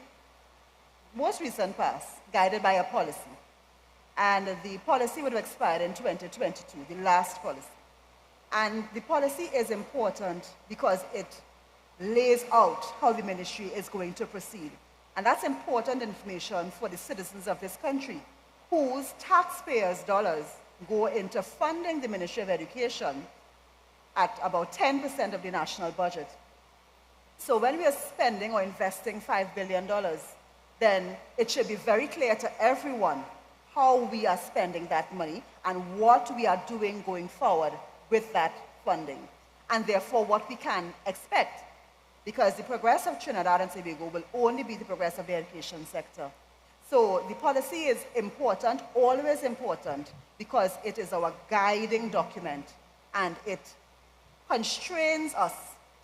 most recent past guided by a policy. And the policy would have expired in 2022, the last policy. And the policy is important because it lays out how the ministry is going to proceed. And that's important information for the citizens of this country, whose taxpayers' dollars go into funding the Ministry of Education at about 10% of the national budget. So when we are spending or investing $5 billion, then it should be very clear to everyone how we are spending that money and what we are doing going forward with that funding, and therefore what we can expect, because the progress of Trinidad and Tobago will only be the progress of the education sector. So the policy is important, always important, because it is our guiding document and it constrains us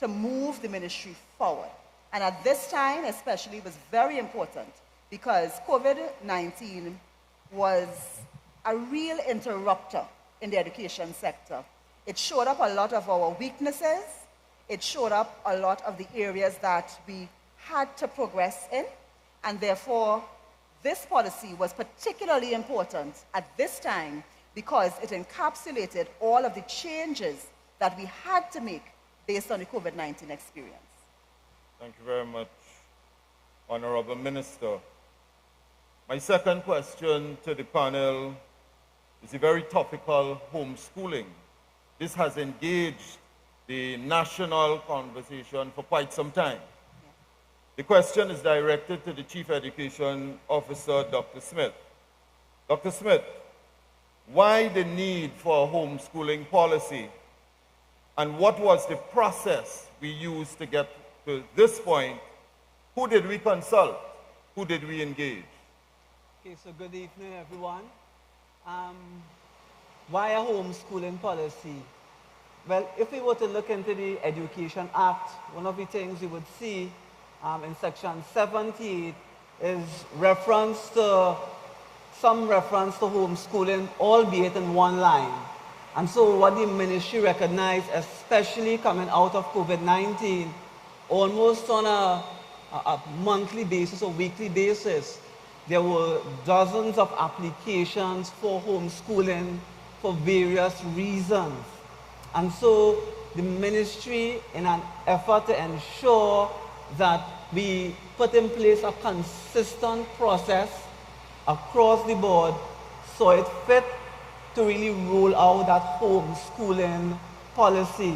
to move the ministry forward. And at this time, especially, it was very important because COVID-19 was a real interrupter in the education sector. It showed up a lot of our weaknesses. It showed up a lot of the areas that we had to progress in. And therefore, this policy was particularly important at this time because it encapsulated all of the changes that we had to make based on the COVID-19 experience. Thank you very much, Honorable Minister. My second question to the panel is a very topical homeschooling. This has engaged the national conversation for quite some time. The question is directed to the Chief Education Officer, Dr. Smith. Dr. Smith, why the need for a homeschooling policy? And what was the process we used to get to this point? Who did we consult? Who did we engage? Okay, so good evening, everyone. Why a homeschooling policy? Well, if we were to look into the Education Act, one of the things we would see in Section 78 is some reference to homeschooling, albeit in one line. And so what the ministry recognized, especially coming out of COVID-19, almost on a monthly basis or weekly basis, there were dozens of applications for homeschooling for various reasons. And so the ministry, in an effort to ensure that we put in place a consistent process across the board, saw it fit to really roll out that homeschooling policy.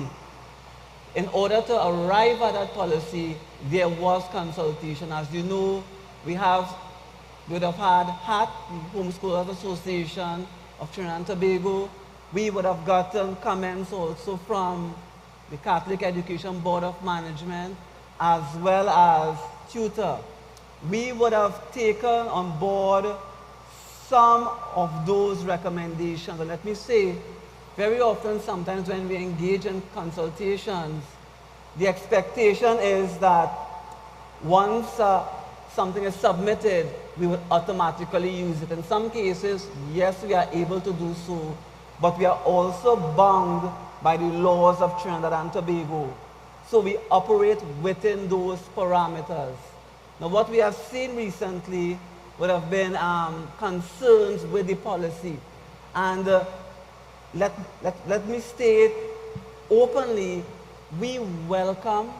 In order to arrive at that policy, there was consultation. As you know, we would have had HAT, Homeschoolers Association of Trinidad and Tobago. We would have gotten comments also from the Catholic Education Board of Management, as well as tutor. We would have taken on board some of those recommendations. And let me say, very often, sometimes when we engage in consultations, the expectation is that once something is submitted, we will automatically use it. In some cases, yes, we are able to do so, but we are also bound by the laws of Trinidad and Tobago. So we operate within those parameters. Now, what we have seen recently would have been concerns with the policy. And let me state openly, we welcome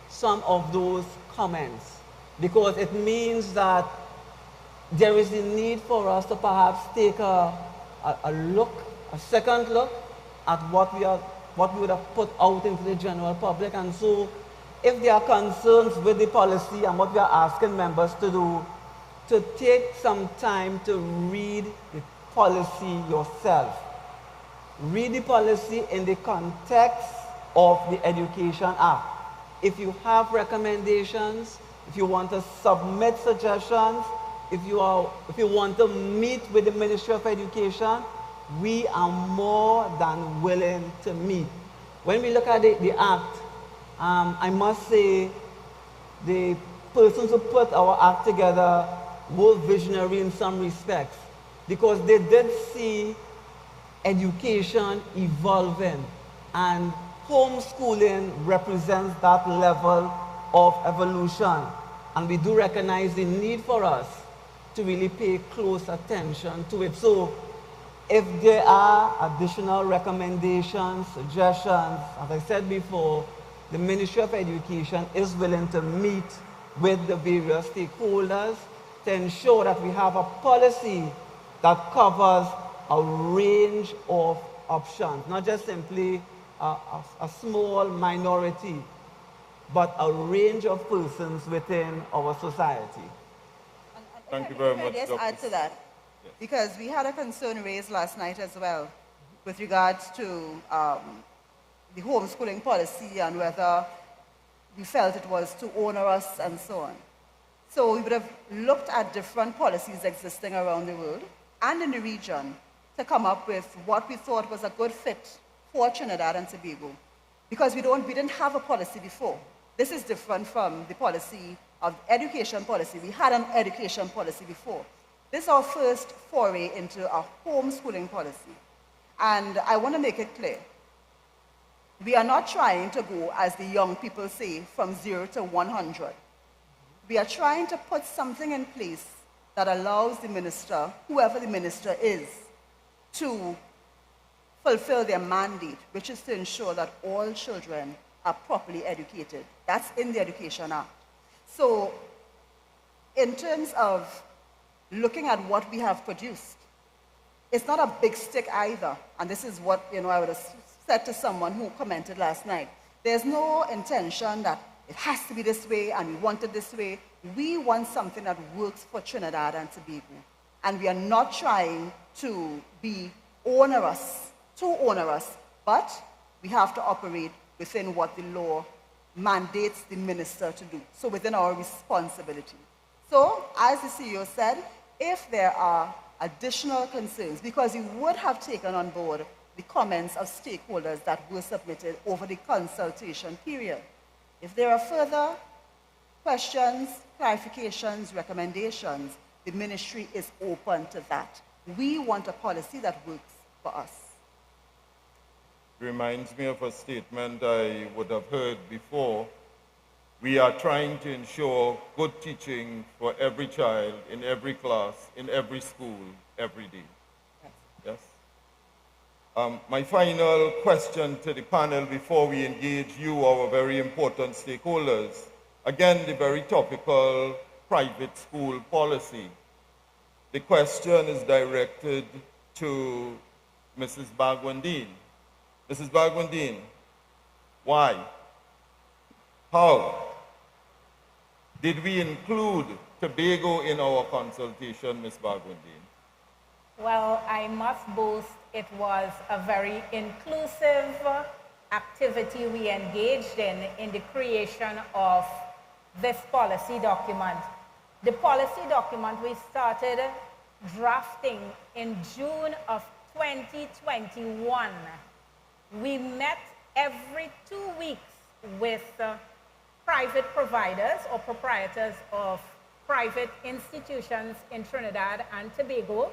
some of those comments because it means that there is a need for us to perhaps take a second look at what we would have put out into the general public. And so if there are concerns with the policy and what we are asking members to do, to take some time to read the policy yourself. Read the policy in the context of the Education Act. If you have recommendations, if you want to submit suggestions, if you want to meet with the Ministry of Education, we are more than willing to meet. When we look at the Act, I must say the persons who put our Act together were visionary in some respects because they did see education evolving, and homeschooling represents that level of evolution. And we do recognize the need for us to really pay close attention to it. So if there are additional recommendations, suggestions, as I said before, the Ministry of Education is willing to meet with the various stakeholders to ensure that we have a policy that covers a range of options, not just simply a small minority, but a range of persons within our society. Thank you very much, Just Dr. add to that, because we had a concern raised last night as well with regards to the homeschooling policy and whether we felt it was too onerous and so on. So we would have looked at different policies existing around the world and in the region to come up with what we thought was a good fit for Trinidad and Tobago. Because we didn't have a policy before. This is different from the policy of education policy. We had an education policy before. This is our first foray into a homeschooling policy. And I want to make it clear. We are not trying to go, as the young people say, from 0 to 100. We are trying to put something in place that allows the minister, whoever the minister is, to fulfill their mandate, which is to ensure that all children are properly educated. That's in the Education Act. So in terms of looking at what we have produced, it's not a big stick either. And this is what I would have said to someone who commented last night. There's no intention that it has to be this way and we want it this way. We want something that works for Trinidad and Tobago. And we are not trying to be onerous, too onerous, but we have to operate within what the law mandates the minister to do, so within our responsibility. So, as the CEO said, if there are additional concerns, because we would have taken on board the comments of stakeholders that were submitted over the consultation period. If there are further questions, clarifications, recommendations, the ministry is open to that. We want a policy that works for us. Reminds me of a statement I would have heard before. We are trying to ensure good teaching for every child, in every class, in every school, every day. Yes? My final question to the panel before we engage you, our very important stakeholders. Again, the very topical private school policy. The question is directed to Mrs. Bagwandine. Mrs. Bagwandine, why? How? Did we include Tobago in our consultation, Ms. Bagwandine? Well, I must boast it was a very inclusive activity we engaged in the creation of this policy document. The policy document we started drafting in June of 2021. We met every 2 weeks with private providers or proprietors of private institutions in Trinidad and Tobago.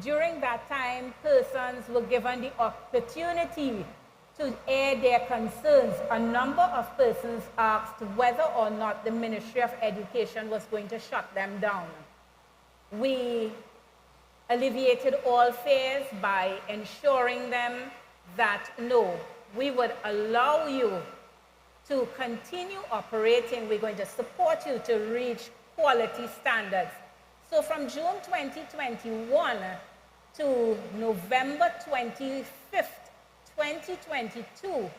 During that time, persons were given the opportunity to air their concerns. A number of persons asked whether or not the Ministry of Education was going to shut them down. We alleviated all fears by ensuring them that no, we would allow you to continue operating. We're going to support you to reach quality standards. So from June 2021 to November 25th, 2022,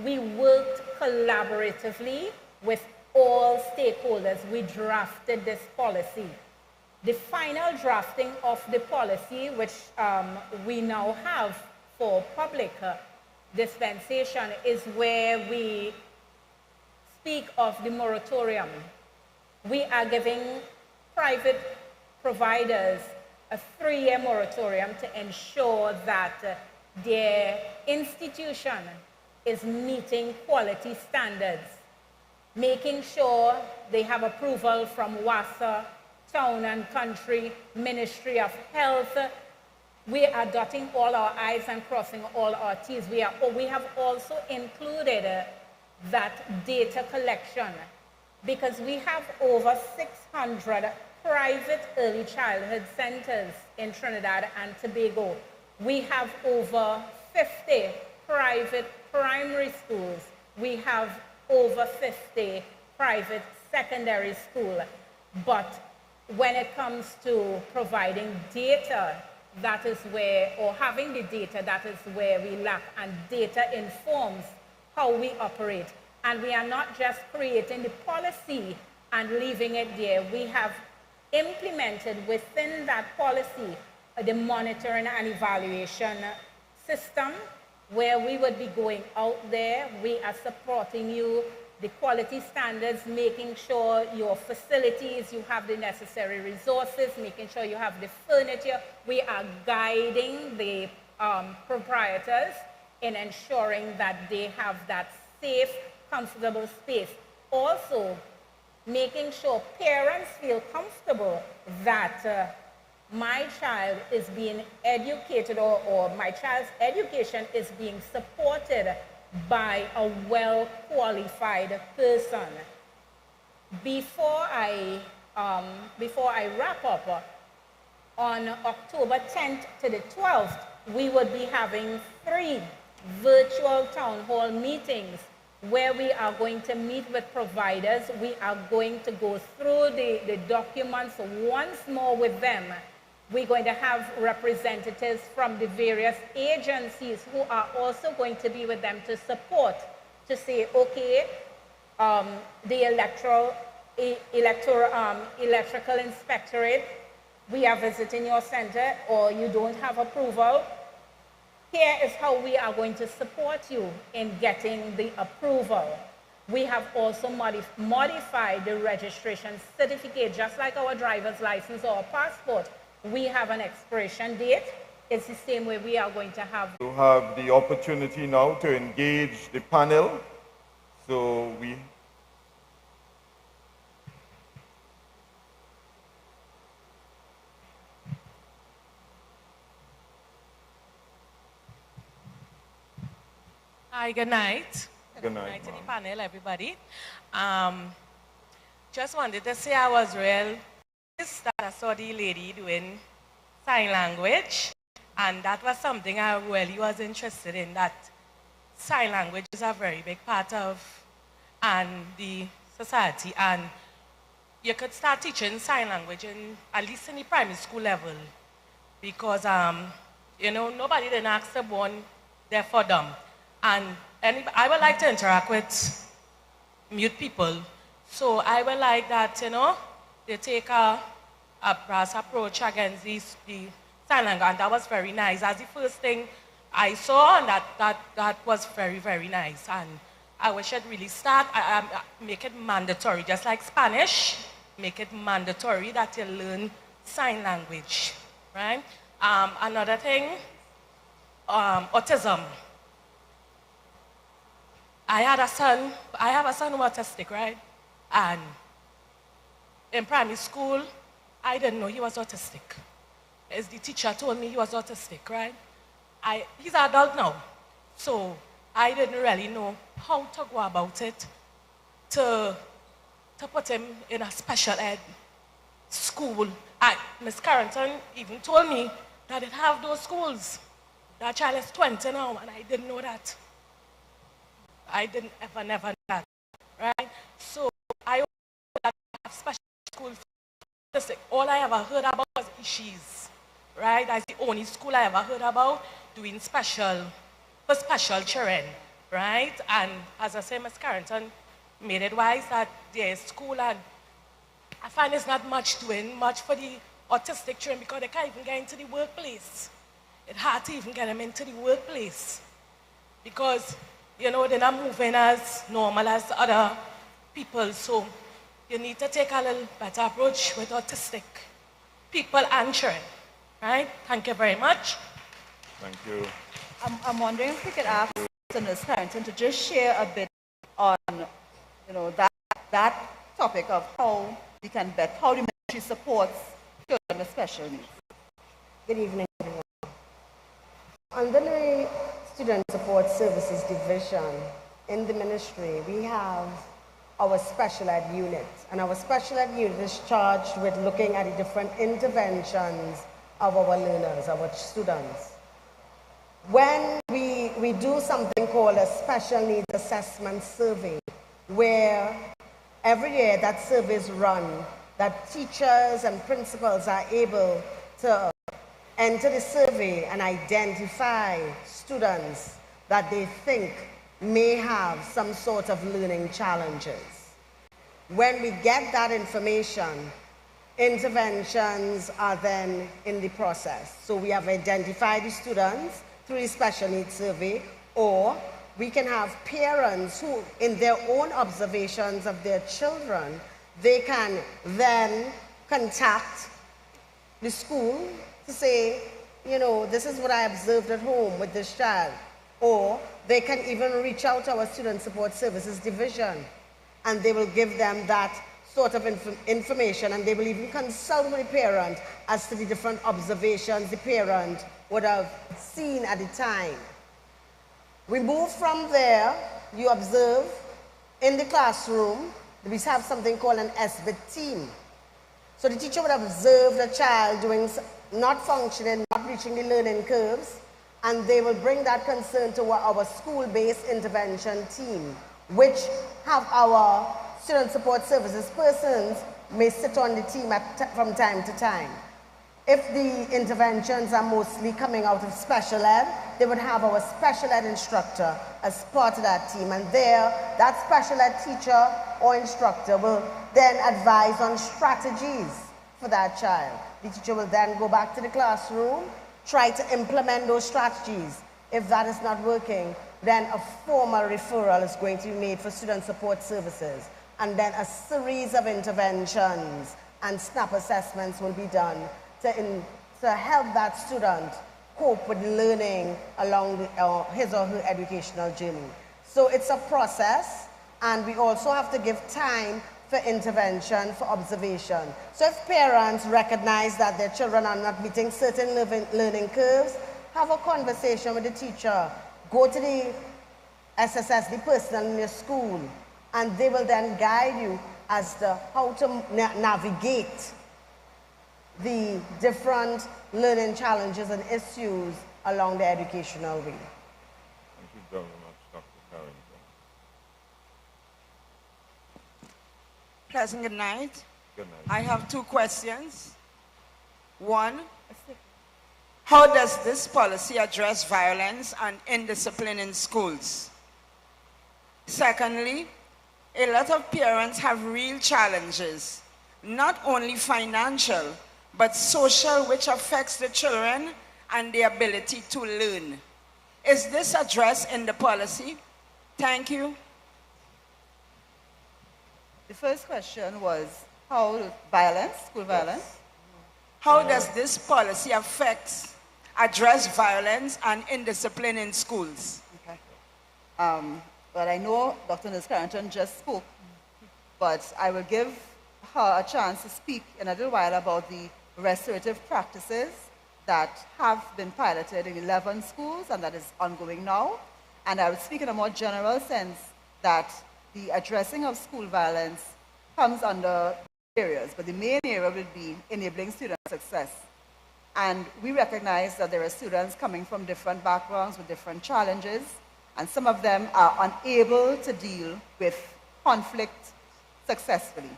we worked collaboratively with all stakeholders. We drafted this policy. The final drafting of the policy, which we now have for public dispensation, is where we speak of the moratorium. We are giving private providers a 3-year moratorium to ensure that their institution is meeting quality standards, making sure they have approval from WASA, Town and Country, Ministry of Health. We are dotting all our I's and crossing all our T's. We have also included that data collection, because we have over 600 private early childhood centers in Trinidad and Tobago. We have over 50 private primary schools. We have over 50 private secondary schools. But when it comes to providing data, that is where, or having the data, that is where we lack, and data informs how we operate. And we are not just creating the policy and leaving it there. We have implemented within that policy the monitoring and evaluation system, where we would be going out there. We are supporting you, the quality standards, making sure your facilities, you have the necessary resources, making sure you have the furniture. We are guiding the proprietors in ensuring that they have that safe, comfortable space. Also, making sure parents feel comfortable that my child is being educated, or my child's education is being supported by a well-qualified person. Before I wrap up, on October 10th to the 12th, we would be having 3 virtual town hall meetings where we are going to meet with providers. We are going to go through the documents once more with them. We're going to have representatives from the various agencies who are also going to be with them to support, to say, okay, the electrical inspectorate, we are visiting your center, or you don't have approval. Here is how we are going to support you in getting the approval. We have also modified the registration certificate, just like our driver's license or passport. We have an expiration date. It's the same way we are going to have. You have the opportunity now to engage the panel. So we Hi, good night. Good night, To the panel, everybody. Just wanted to say I was real pleased that I saw the lady doing sign language, and that was something I really was interested in, that sign language is a very big part of the society, and you could start teaching sign language at least in the primary school level, because you know, nobody didn't ask the born, they're for them. And I would like to interact with mute people. So I would like that, you know, they take a brass approach against the sign language, and that was very nice. That's the first thing I saw, and that was very, very nice. And I wish I'd really start, make it mandatory, just like Spanish, make it mandatory that you learn sign language, right? Another thing, autism. I have a son who was autistic, right? And in primary school, I didn't know he was autistic. As the teacher told me he was autistic, right? He's an adult now. So I didn't really know how to go about it to put him in a special ed school. Miss Carrington even told me that it have those schools. That child is 20 now, and I didn't know that. I didn't ever, never know that, right? So I have special school. All I ever heard about was Ishi's, right? That's the only school I ever heard about doing special for special children, right? And as I say, Ms. Carrington made it wise that there is school, and I find it's not doing much for the autistic children because they can't even get into the workplace. It's hard to even get them into the workplace because, you know, they're not moving as normal as other people. So you need to take a little better approach with autistic people and children, right? Thank you very much. Thank you. I'm wondering if we could ask Ms. Carrington to just share a bit on, you know, that topic of how the ministry supports children with special needs. Good evening, everyone. Under the Student Support Services Division in the ministry, we have our special ed unit. And our special ed unit is charged with looking at the different interventions of our learners, our students. When we do something called a special needs assessment survey, where every year that survey is run, that teachers and principals are able to enter the survey and identify students that they think may have some sort of learning challenges. When we get that information, interventions are then in the process. So we have identified the students through the special needs survey, or we can have parents who, in their own observations of their children, they can then contact the school to say, you know, this is what I observed at home with this child. Or they can even reach out to our Student Support Services Division, and they will give them that sort of information, and they will even consult with the parent as to the different observations the parent would have seen at the time. We move from there. You observe in the classroom, we have something called an SBIT team. So the teacher would have observed a child not functioning, not reaching the learning curves, and they will bring that concern to our school-based intervention team, which have our student support services persons may sit on the team from time to time. If the interventions are mostly coming out of special ed, they would have our special ed instructor as part of that team, and there, that special ed teacher or instructor will then advise on strategies for that child. The teacher will then go back to the classroom, try to implement those strategies. If that is not working, then a formal referral is going to be made for student support services, and then a series of interventions and SNAP assessments will be done to help that student cope with learning along his or her educational journey. So it's a process, and we also have to give time for intervention, for observation. So if parents recognize that their children are not meeting certain learning curves, have a conversation with the teacher, go to the SSS, the personnel in your school, and they will then guide you as to how to navigate the different learning challenges and issues along the educational way. Thank you very much, Dr. Carrington. Pleasant good night. Good night. I have two questions. One, how does this policy address violence and indiscipline in schools? Secondly, a lot of parents have real challenges, not only financial, but social, which affects the children and their ability to learn. Is this addressed in the policy? Thank you. The first question was how violence, school violence. How does this policy address violence and indiscipline in schools? Okay. But I know Dr. Ms. Carrington just spoke, but I will give her a chance to speak in a little while about the restorative practices that have been piloted in 11 schools and that is ongoing now. And I will speak in a more general sense that the addressing of school violence comes under areas, but the main area will be enabling student success. And we recognize that there are students coming from different backgrounds with different challenges, and some of them are unable to deal with conflict successfully.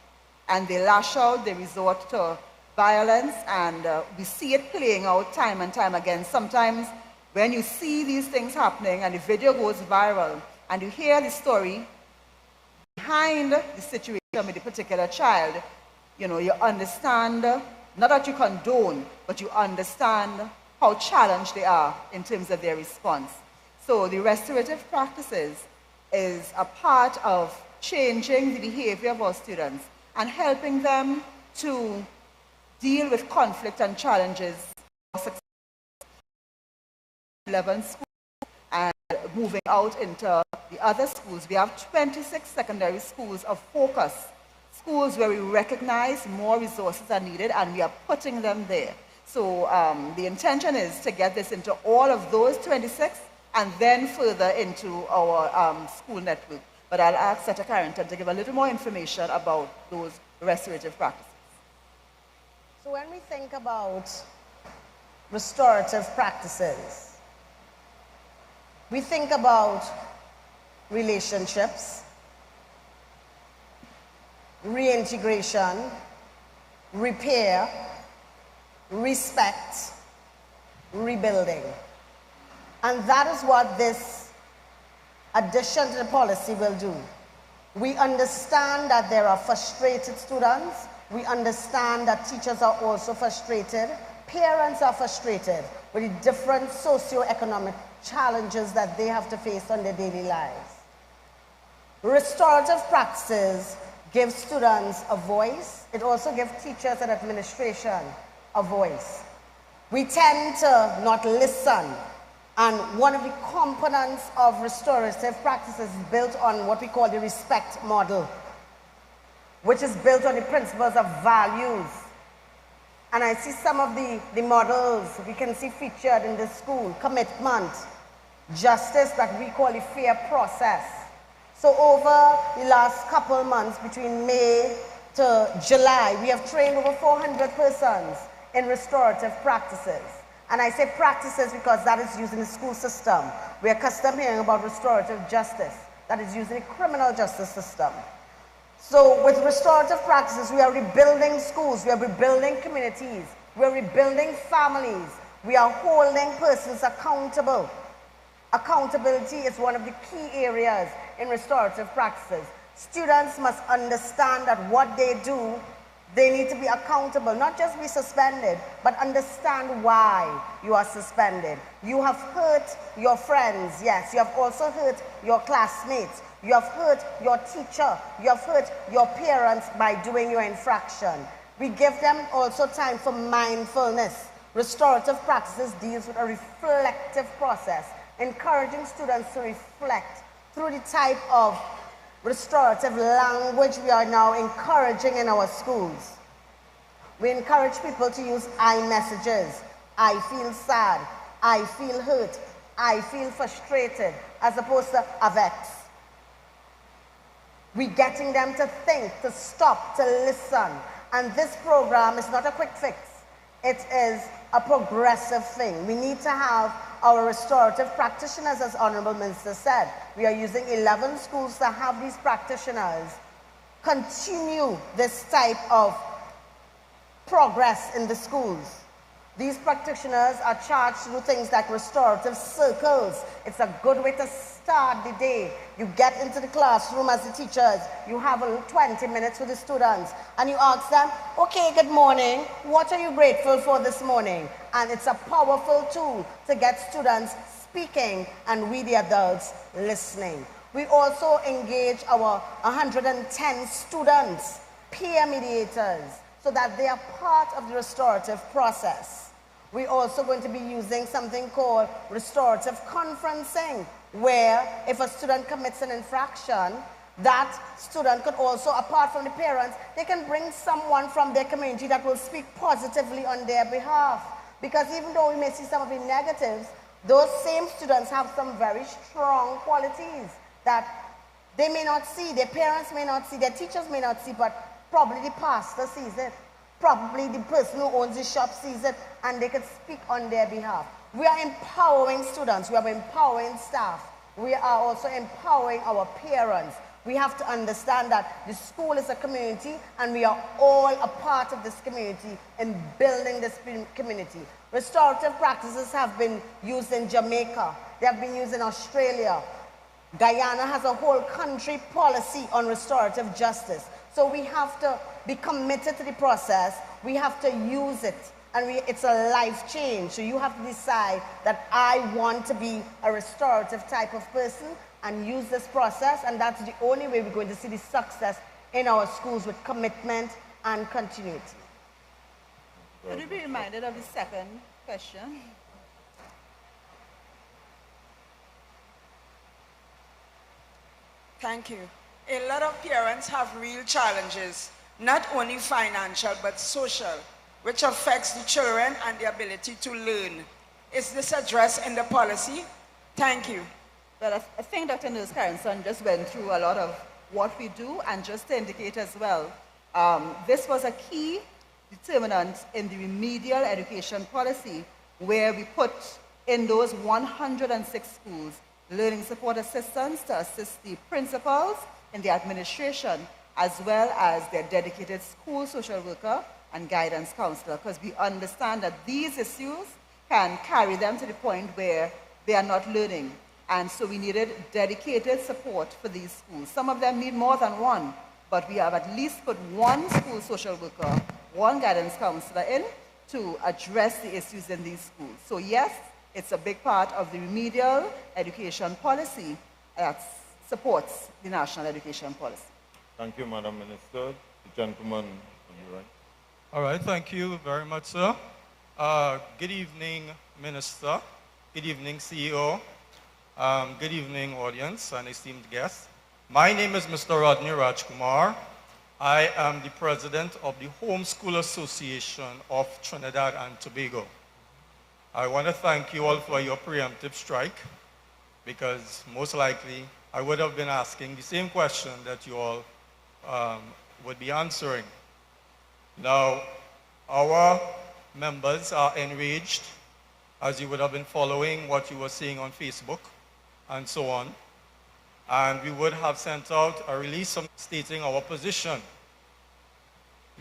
And they lash out, they resort to violence, and we see it playing out time and time again. Sometimes when you see these things happening and the video goes viral and you hear the story behind the situation with a particular child, you know, you understand, not that you condone, but you understand how challenged they are in terms of their response. So the restorative practices is a part of changing the behavior of our students and helping them to deal with conflict and challenges. 11 schools and moving out into the other schools. We have 26 secondary schools of focus, schools where we recognize more resources are needed and we are putting them there. So the intention is to get this into all of those 26 and then further into our school network. But I'll ask Secretary Carrington to give a little more information about those restorative practices. So when we think about restorative practices, we think about relationships, reintegration, repair, respect, rebuilding. And that is what this addition to the policy will do. We understand that there are frustrated students. We understand that teachers are also frustrated. Parents are frustrated with the different socio-economic challenges that they have to face on their daily lives. Restorative practices give students a voice. It also gives teachers and administration a voice. We tend to not listen. And one of the components of restorative practices is built on what we call the respect model, which is built on the principles of values. And I see some of the models we can see featured in this school: commitment, justice, that we call a fair process. So over the last couple months, between May to July, we have trained over 400 persons in restorative practices. And I say practices because that is used in the school system. We are accustomed hearing about restorative justice that is used in the criminal justice system. So with restorative practices, we are rebuilding schools, we are rebuilding communities, we are rebuilding families, we are holding persons accountable. Accountability is one of the key areas in restorative practices. Students must understand that what they do, they need to be accountable, not just be suspended, but understand why you are suspended. You have hurt your friends, yes. You have also hurt your classmates. You have hurt your teacher. You have hurt your parents by doing your infraction. We give them also time for mindfulness. Restorative practices deals with a reflective process, encouraging students to reflect through the type of restorative language we are now encouraging in our schools. We encourage people to use I messages. I feel sad. I feel hurt. I feel frustrated, as opposed to avec. We're getting them to think, to stop, to listen. And this program is not a quick fix. It is a progressive thing. We need to have our restorative practitioners, as Honorable Minister said. We are using 11 schools to have these practitioners continue this type of progress in the schools. These practitioners are charged to do things like restorative circles. It's a good way to start the day. You get into the classroom as the teachers, you have a 20 minutes with the students, and you ask them, okay, good morning, what are you grateful for this morning? And it's a powerful tool to get students speaking and we, the adults, listening. We also engage our 110 students, peer mediators, so that they are part of the restorative process. We're also going to be using something called restorative conferencing, where if a student commits an infraction, that student could also, apart from the parents, they can bring someone from their community that will speak positively on their behalf. Because even though we may see some of the negatives, those same students have some very strong qualities that they may not see, their parents may not see, their teachers may not see, but probably the pastor sees it. Probably the person who owns the shop sees it, and they can speak on their behalf. We are empowering students, we are empowering staff. We are also empowering our parents. We have to understand that the school is a community, and we are all a part of this community in building this community. Restorative practices have been used in Jamaica. They have been used in Australia. Guyana has a whole country policy on restorative justice. So we have to be committed to the process. We have to use it. And it's a life change. So you have to decide that I want to be a restorative type of person and use this process. And that's the only way we're going to see the success in our schools, with commitment and continuity. Could you be reminded of the second question? Thank you. A lot of parents have real challenges, not only financial but social, which affects the children and their ability to learn. Is this addressed in the policy? Thank you. Well, I think Dr. Nurse Carrington just went through a lot of what we do, and just to indicate as well, this was a key determinant in the remedial education policy, where we put in those 106 schools learning support assistants to assist the principals in the administration, as well as their dedicated school social worker and guidance counselor, because we understand that these issues can carry them to the point where they are not learning. And so we needed dedicated support for these schools. Some of them need more than one, but we have at least put one school social worker, one guidance counselor in to address the issues in these schools. So yes, it's a big part of the remedial education policy that supports the national education policy. Thank you, Madam Minister. The gentleman on the right. All right, thank you very much, sir. Good evening, Minister. Good evening, CEO. Good evening, audience and esteemed guests. My name is Mr. Rodney Rajkumar. I am the president of the Homeschool Association of Trinidad and Tobago. I want to thank you all for your preemptive strike, because most likely I would have been asking the same question that you all would be answering. Now, our members are enraged, as you would have been following what you were seeing on Facebook and so on. And we would have sent out a release stating our position.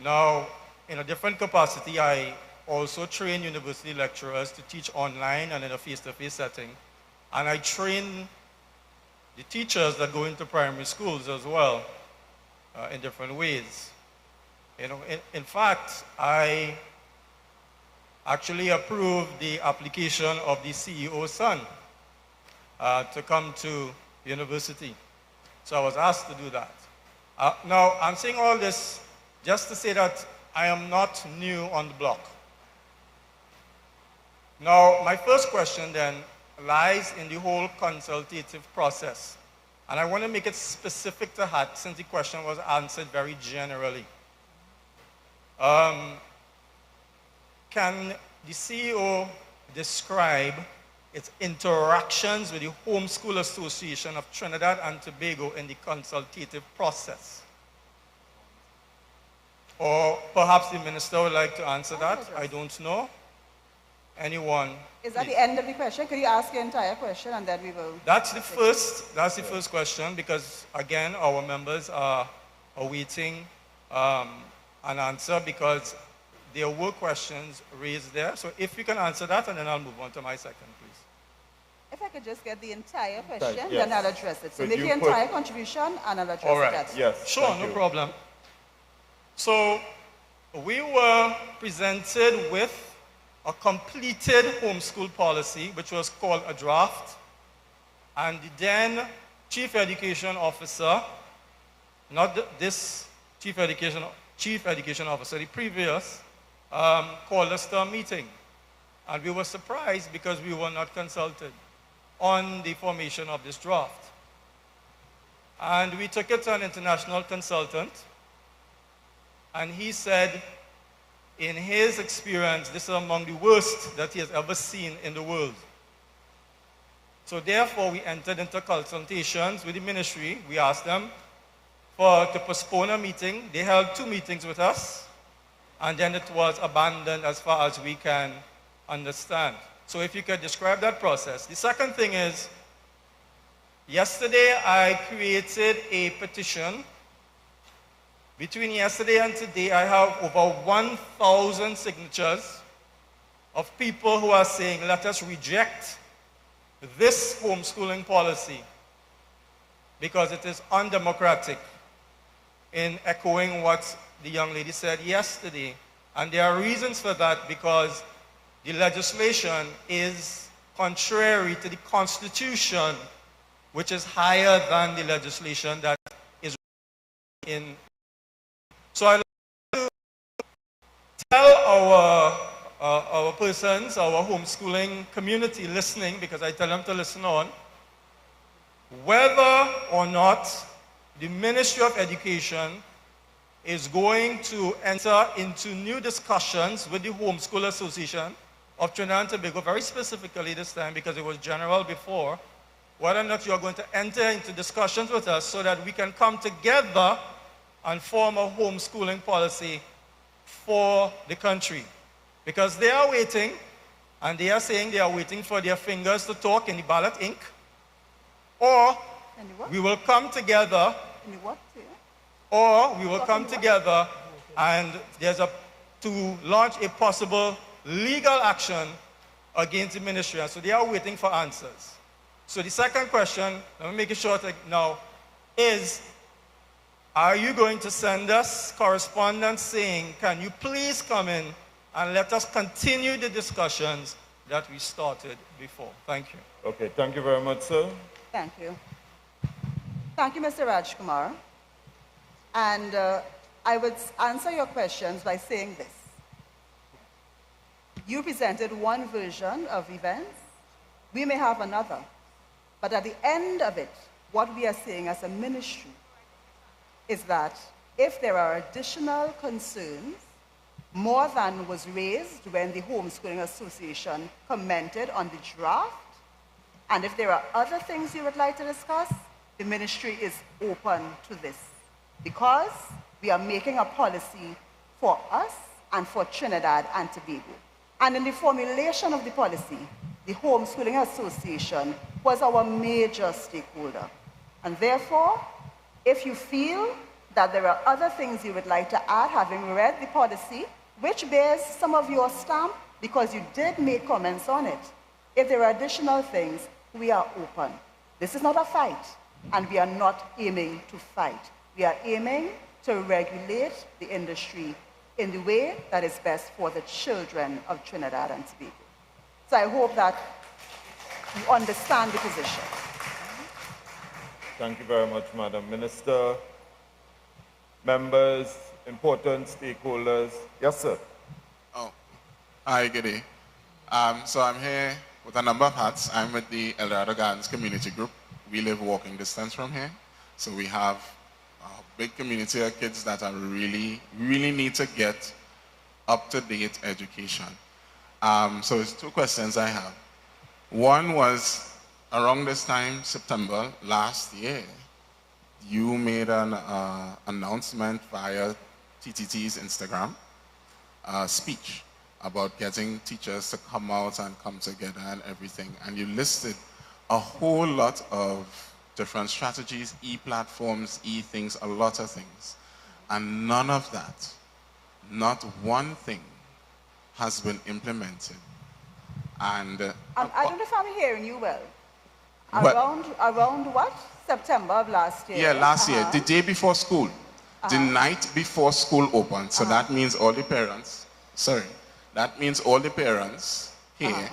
Now, in a different capacity, I also train university lecturers to teach online and in a face-to-face setting. And I train the teachers that go into primary schools as well in different ways. You know, in fact, I actually approved the application of the CEO's son to come to university. So I was asked to do that. Now, I'm saying all this just to say that I am not new on the block. Now, my first question then lies in the whole consultative process. And I want to make it specific to that, since the question was answered very generally. Can the CEO describe its interactions with the Homeschool Association of Trinidad and Tobago in the consultative process? Or perhaps the minister would like to answer that. I don't know. Anyone? Is that the end of the question? Could you ask your entire question and then we will... That's the first question, because again, our members are awaiting an answer, because there were questions raised there. So if you can answer that, and then I'll move on to my second, please. If I could just get the entire question, yes. then I'll address it. So make the entire contribution and I'll address all right. it. Yes. Sure, no problem. So we were presented with a completed homeschool policy, which was called a draft, and the then Chief Education Officer, not this Chief Education Officer, the previous, called us to a meeting. And we were surprised because we were not consulted. on the formation of this draft. And we took it to an international consultant, and he said, in his experience, this is among the worst that he has ever seen in the world. So therefore, we entered into consultations with the ministry. We asked them to postpone a meeting. They held 2 meetings with us, and then it was abandoned as far as we can understand. So if you could describe that process. The second thing is, yesterday I created a petition. Between yesterday and today, I have over 1,000 signatures of people who are saying, let us reject this homeschooling policy because it is undemocratic, in echoing what the young lady said yesterday. And there are reasons for that, because the legislation is contrary to the Constitution, which is higher than the legislation that is in. So I'd like to tell our persons, our homeschooling community listening, because I tell them to listen on, whether or not the Ministry of Education is going to enter into new discussions with the Homeschool Association of Trinidad and Tobago, very specifically this time because it was general before, whether or not you are going to enter into discussions with us so that we can come together and form a homeschooling policy for the country. Because they are waiting, and they are saying they are waiting for their fingers to talk in the ballot ink, or we will come together, or we will come together and to launch a possible legal action against the ministry. And so they are waiting for answers. So the second question, let me make it short now, is, are you going to send us correspondence saying, can you please come in and let us continue the discussions that we started before? Thank you. Okay, thank you very much, sir. Thank you. Thank you, Mr. Rajkumar. And I would answer your questions by saying this. You presented one version of events. We may have another. But at the end of it, what we are saying as a ministry is that if there are additional concerns, more than was raised when the Homeschooling Association commented on the draft, and if there are other things you would like to discuss, the ministry is open to this, because we are making a policy for us and for Trinidad and Tobago. And in the formulation of the policy, the Homeschooling Association was our major stakeholder. And therefore, if you feel that there are other things you would like to add, having read the policy, which bears some of your stamp because you did make comments on it, if there are additional things, we are open. This is not a fight, and we are not aiming to fight. We are aiming to regulate the industry in the way that is best for the children of Trinidad and Tobago. So I hope that you understand the position. Thank you very much, Madam Minister. Members, important stakeholders. Yes, sir. Oh, hi, good day. So I'm here with a number of hats. I'm with the Dorado Gardens Community Group. We live walking distance from here. So we have a big community of kids that are really need to get up-to-date education. So it's 2 questions I have. One was, around this time, September last year, you made an announcement via TTT's Instagram speech about getting teachers to come out and come together and everything. And you listed a whole lot of different strategies, e-platforms, e-things, a lot of things. And none of that, not one thing, has been implemented. And I don't know if I'm hearing you well. Around what? September of last year? Yeah, last year, the day before school, the night before school opened. So that means all the parents, that means all the parents here,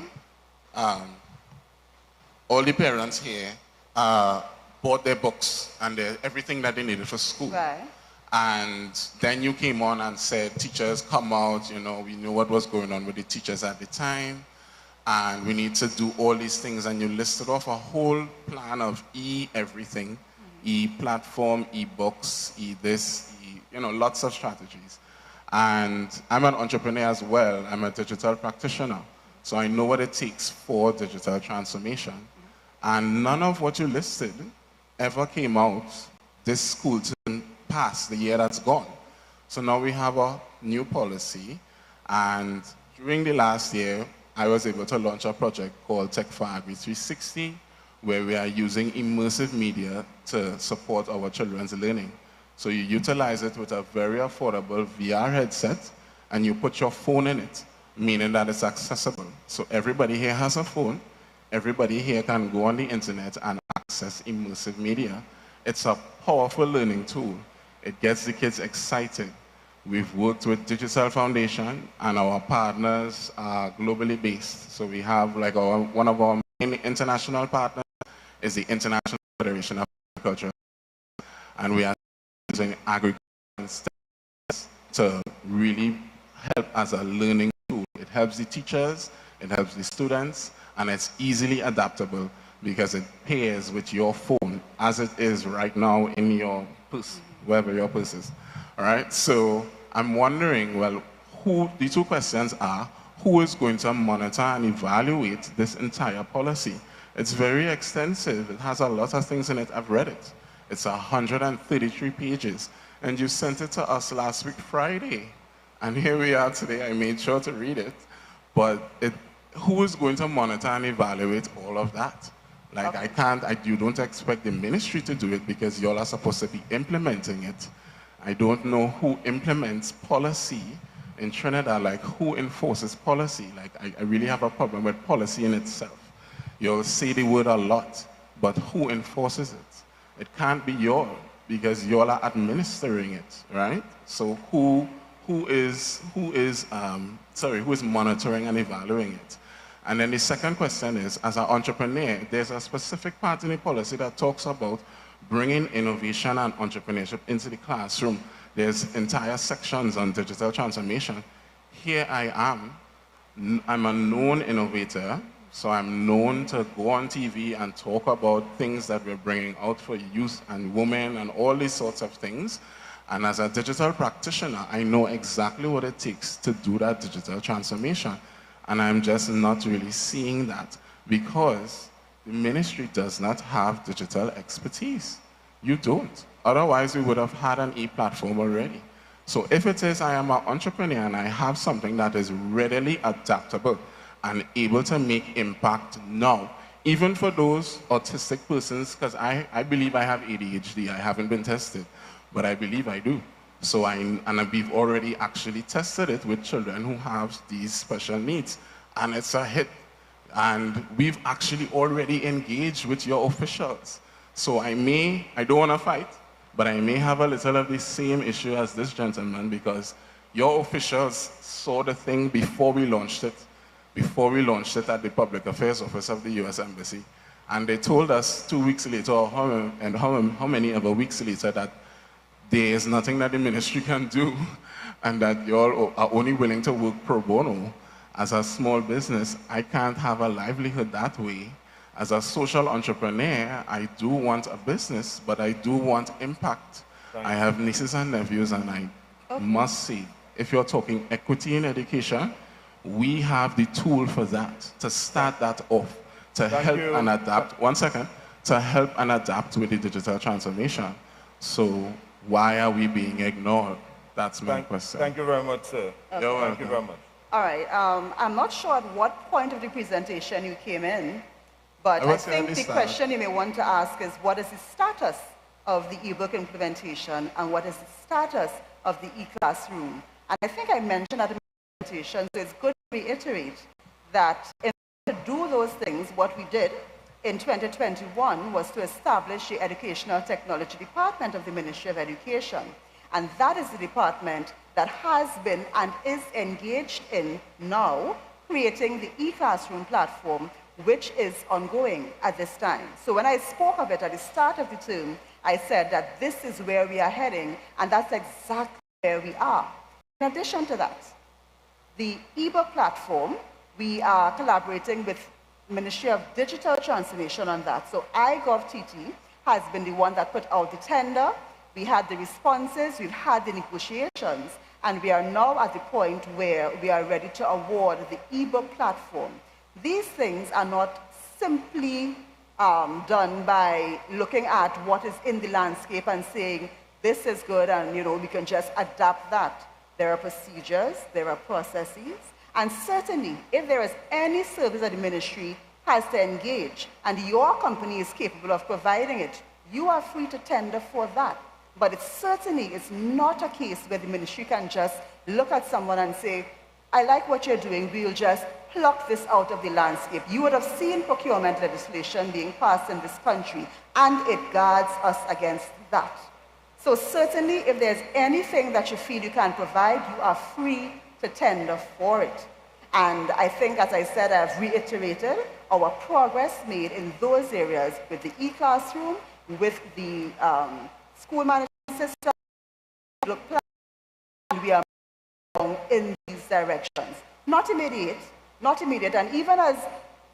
bought their books and everything that they needed for school. Right. And then you came on and said, teachers, come out, you know, we knew what was going on with the teachers at the time. and we need to do all these things, and you listed off a whole plan of everything, platform, books, this, lots of strategies. And I'm an entrepreneur as well. I'm a digital practitioner, so I know what it takes for digital transformation. And none of what you listed ever came out this school to pass the year that's gone. So now we have a new policy, and during the last year, I was able to launch a project called Tech for Agri 360, where we are using immersive media to support our children's learning. So you utilize it with a very affordable VR headset, and you put your phone in it, meaning that it's accessible. So everybody here has a phone. Everybody here can go on the internet and access immersive media. It's a powerful learning tool. It gets the kids excited. We've worked with Digital Foundation, and our partners are globally based. So we have one of our main international partners is the International Federation of Agriculture, and we are using agriculture to really help as a learning tool. It helps the teachers, it helps the students, and it's easily adaptable because it pairs with your phone as it is right now in your purse, wherever your purse is. All right, so I'm wondering, well, the two questions are, who is going to monitor and evaluate this entire policy? It's very extensive. It has a lot of things in it. I've read it. It's 133 pages. And you sent it to us last week, Friday. And here we are today. I made sure to read it. But who is going to monitor and evaluate all of that? Like, you don't expect the ministry to do it because y'all are supposed to be implementing it. I don't know who implements policy in Trinidad, like who enforces policy. Like, I really have a problem with policy in itself. You'll say the word a lot, but who enforces it? It can't be y'all, because y'all are administering it, right? So who is monitoring and evaluating it? And then the second question is, as an entrepreneur, there's a specific part in the policy that talks about bringing innovation and entrepreneurship into the classroom. There's entire sections on digital transformation. Here I am. I'm a known innovator, so I'm known to go on TV and talk about things that we're bringing out for youth and women and all these sorts of things. And as a digital practitioner, I know exactly what it takes to do that digital transformation. And I'm just not really seeing that because the ministry does not have digital expertise. You don't. Otherwise, we would have had an e-platform already. So if it is I am an entrepreneur and I have something that is readily adaptable and able to make impact now, even for those autistic persons, because I believe I have ADHD. I haven't been tested, but I believe I do. So we've already actually tested it with children who have these special needs, and it's a hit. And we've actually already engaged with your officials. So I don't want to fight, but I may have a little of the same issue as this gentleman, because your officials saw the thing before we launched it at the Public Affairs Office of the U.S. Embassy. And they told us 2 weeks later, or how many other weeks later, that there is nothing that the ministry can do, and that you all are only willing to work pro bono. As a small business, I can't have a livelihood that way. As a social entrepreneur, I do want a business, but I do want impact. I have nieces and nephews, and I must say, if you're talking equity in education, we have the tool for that, to start that off, to help and adapt. One second, to help and adapt with the digital transformation. So why are we being ignored? That's my question. Thank you very much, sir. Okay. You're welcome. Thank you very much. All right. I'm not sure at what point of the presentation you came in, but I think the question you may want to ask is, what is the status of the ebook implementation, and what is the status of the e-classroom? And I think I mentioned at the presentation, so it's good to reiterate that in order to do those things, what we did in 2021 was to establish the Educational Technology Department of the Ministry of Education. And that is the department that has been and is engaged in now creating the e-classroom platform, which is ongoing at this time. So when I spoke of it at the start of the term, I said that this is where we are heading, and that's exactly where we are. In addition to that, the ebook platform We are collaborating with Ministry of Digital Transformation on that. So iGovTT has been the one that put out the tender. We had the responses, we've had the negotiations, and we are now at the point where we are ready to award the ebook platform. These things are not simply done by looking at what is in the landscape and saying, this is good, and we can just adapt that. There are procedures, there are processes, and certainly, if there is any service that the ministry has to engage, and your company is capable of providing it, you are free to tender for that. But it certainly is not a case where the ministry can just look at someone and say, I like what you're doing, we'll just pluck this out of the landscape. You would have seen procurement legislation being passed in this country, and it guards us against that. So certainly, if there's anything that you feel you can provide, you are free to tender for it. And I think, as I said, I've reiterated our progress made in those areas with the e-classroom, with the school management system, and we are moving in these directions. Not immediate, and even as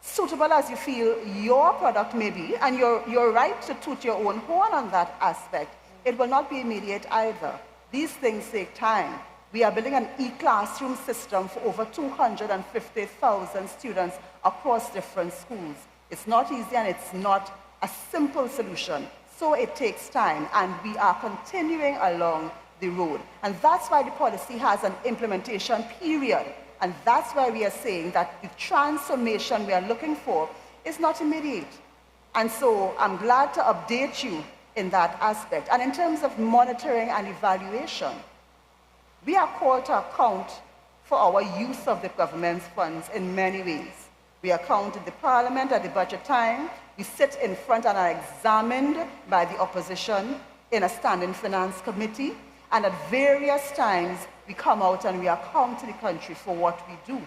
suitable as you feel your product may be, and you're right to toot your own horn on that aspect, it will not be immediate either. These things take time. We are building an e-classroom system for over 250,000 students across different schools. It's not easy and it's not a simple solution. So it takes time, and we are continuing along the road. And that's why the policy has an implementation period. And that's why we are saying that the transformation we are looking for is not immediate. And so I'm glad to update you in that aspect. And in terms of monitoring and evaluation, we are called to account for our use of the government's funds in many ways. We account in the parliament at the budget time. We sit in front and are examined by the opposition in a standing finance committee. And at various times, we come out and we account to the country for what we do.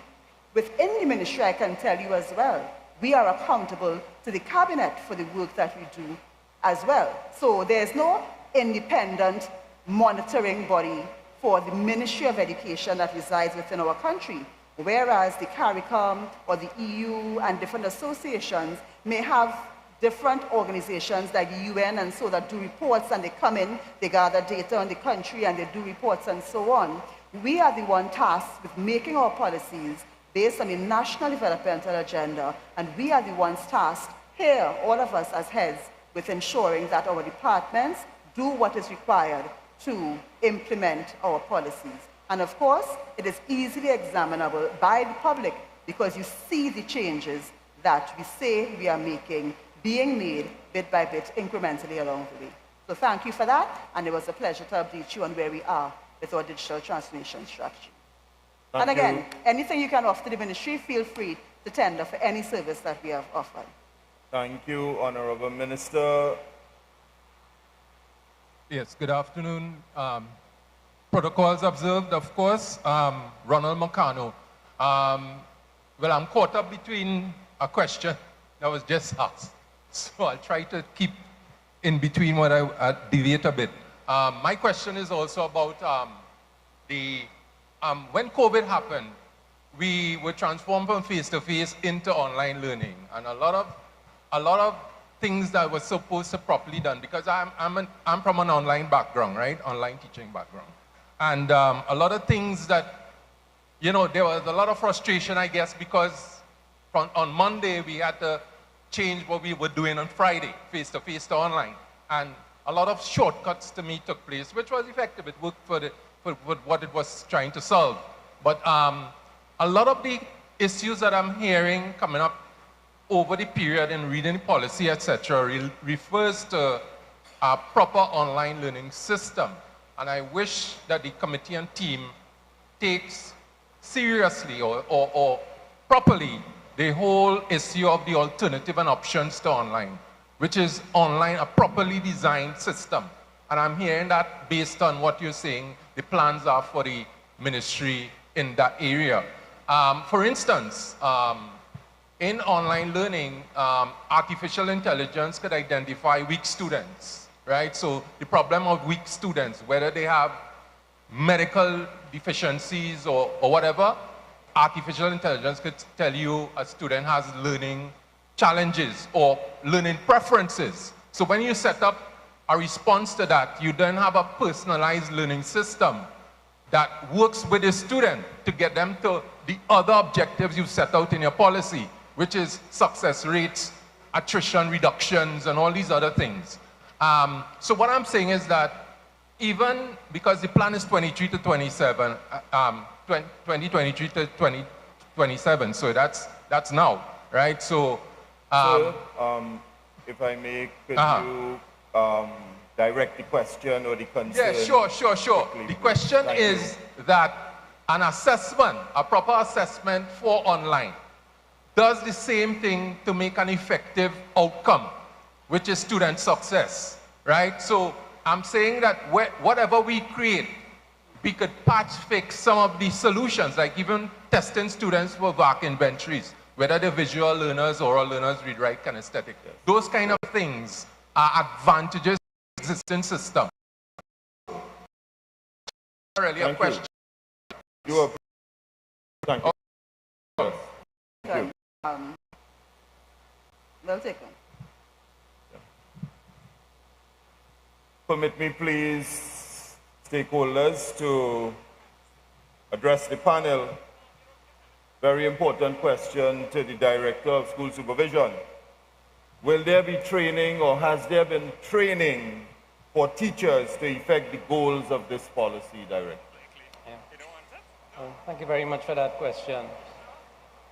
Within the ministry, I can tell you as well, we are accountable to the cabinet for the work that we do as well. So there's no independent monitoring body for the Ministry of Education that resides within our country, whereas the CARICOM or the EU and different associations may have different organizations like the UN and so that do reports, and they come in, they gather data on the country and they do reports and so on. We are the one tasked with making our policies based on the national developmental agenda, and we are the ones tasked here, all of us as heads, with ensuring that our departments do what is required to implement our policies. And of course, it is easily examinable by the public because you see the changes that we say we are making being made bit by bit, incrementally along the way. So thank you for that, and it was a pleasure to update you on where we are with our digital transformation strategy. And again, anything you can offer to the ministry, feel free to tender for any service that we have offered. Thank you, Honorable Minister. Yes, good afternoon. Protocols observed, of course. Ronald Mocano. Well, I'm caught up between a question that was just asked. So I'll try to keep in between what I deviate a bit. My question is also about when COVID happened, we were transformed from face-to-face into online learning. And a lot of things that were supposed to properly done, because I'm from an online background, right? Online teaching background. And a lot of things that, there was a lot of frustration, I guess, because on Monday we had to change what we were doing on Friday, face-to-face to online. And a lot of shortcuts to me took place, which was effective. It worked for what it was trying to solve. But a lot of the issues that I'm hearing coming up over the period in reading the policy, etc., refers to a proper online learning system. And I wish that the committee and team takes seriously or properly the whole issue of the alternative and options to online, which is online, a properly designed system. And I'm hearing that based on what you're saying, the plans are for the ministry in that area. For instance, in online learning, artificial intelligence could identify weak students, right? So the problem of weak students, whether they have medical deficiencies or whatever, artificial intelligence could tell you a student has learning challenges or learning preferences. So when you set up a response to that, you then have a personalized learning system that works with the student to get them to the other objectives you set out in your policy, which is success rates, attrition reductions, and all these other things. So what I'm saying is that even because the plan is 23 to 27, 2023 to 2027, so that's now, right? So, if I may, could you direct the question or the concern? Yeah, sure. The question is that an assessment, a proper assessment for online, does the same thing to make an effective outcome, which is student success, right? So I'm saying that whatever we create, we could patch fix some of the solutions, like even testing students for VAC inventories, whether they're visual learners, oral learners, read, write, kinesthetic. Those kind of things are advantages of the existing system. Really a question. Thank you. Thank you. Well taken. Permit me, please, stakeholders, to address the panel. Very important question to the Director of School Supervision. Will there be training, or has there been training for teachers to effect the goals of this policy, Director? Thank you very much for that question.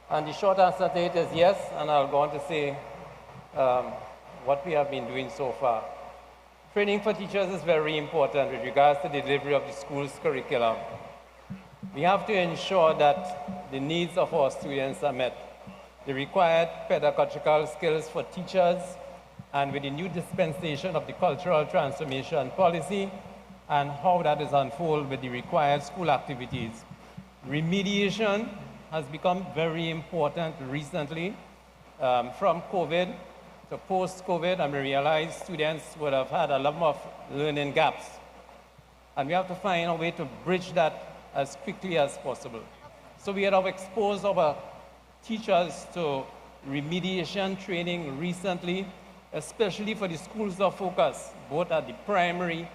And the short answer to it is yes, and I'll go on to say what we have been doing so far. Training for teachers is very important with regards to the delivery of the school's curriculum. We have to ensure that the needs of our students are met. The required pedagogical skills for teachers, and with the new dispensation of the cultural transformation policy and how that is unfolded with the required school activities. Remediation has become very important recently from COVID to post-COVID, and we realized students would have had a lot more learning gaps. And we have to find a way to bridge that as quickly as possible. So we have exposed our teachers to remediation training recently, especially for the schools of focus, both at the primary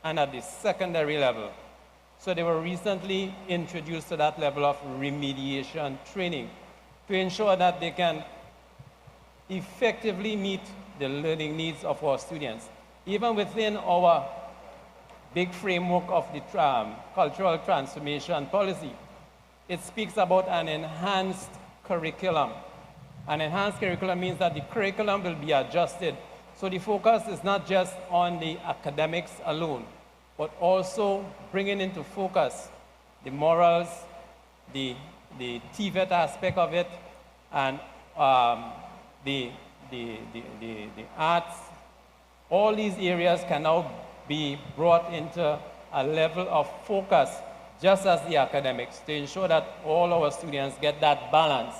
and at the secondary level. So they were recently introduced to that level of remediation training to ensure that they can effectively meet the learning needs of our students. Even within our big framework of the cultural transformation policy, it speaks about an enhanced curriculum. An enhanced curriculum means that the curriculum will be adjusted. So the focus is not just on the academics alone, but also bringing into focus the morals, the TVET aspect of it, and the arts. All these areas can now be brought into a level of focus, just as the academics, to ensure that all our students get that balance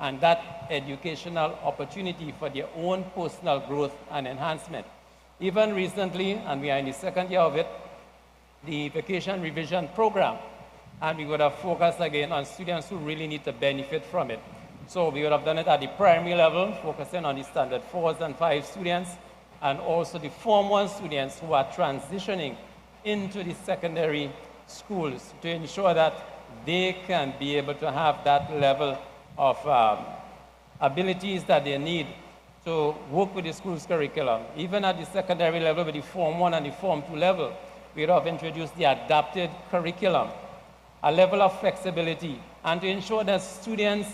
and that educational opportunity for their own personal growth and enhancement. Even recently, and we are in the second year of it, the vacation revision program, and we would have focused again on students who really need to benefit from it. So we would have done it at the primary level, focusing on the standard 4s and 5 students, and also the Form 1 students who are transitioning into the secondary schools to ensure that they can be able to have that level of abilities that they need to work with the school's curriculum. Even at the secondary level, with the Form 1 and the Form 2 level, we would have introduced the adapted curriculum, a level of flexibility, and to ensure that students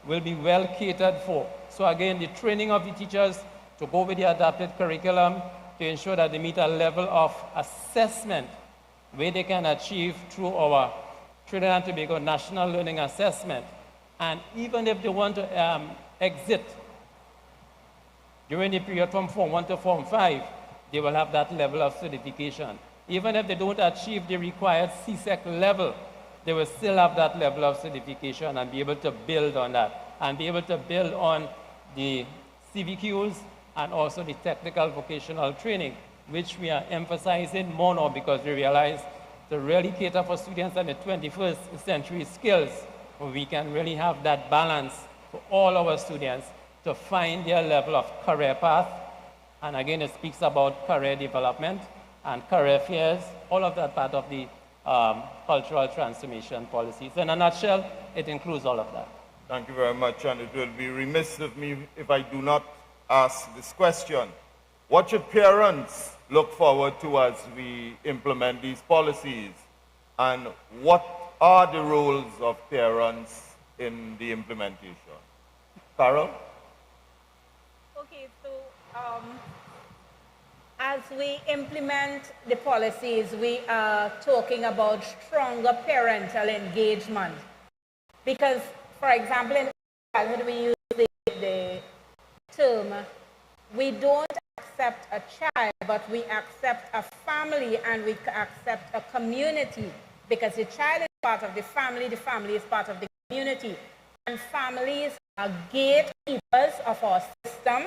will be well catered for. So again, the training of the teachers to go with the adapted curriculum to ensure that they meet a level of assessment where they can achieve through our Trinidad and Tobago National Learning Assessment. And even if they want to exit during the period from Form 1 to Form 5, they will have that level of certification. Even if they don't achieve the required CSEC level, they will still have that level of certification and be able to build on that, and be able to build on the CVQs and also the technical vocational training, which we are emphasizing more now because we realize to really cater for students and the 21st century skills, we can really have that balance for all our students to find their level of career path. And again, it speaks about career development and career fairs, all of that part of the cultural transformation policies. In a nutshell, it includes all of that. Thank you very much, and it will be remiss of me if I do not ask this question. What should parents look forward to as we implement these policies? And what are the roles of parents in the implementation? Carol? Okay, so as we implement the policies, we are talking about stronger parental engagement. Because, for example, in childhood, we use the term, we don't accept a child, but we accept a family and we accept a community. Because the child is part of the family is part of the community. And families are gatekeepers of our system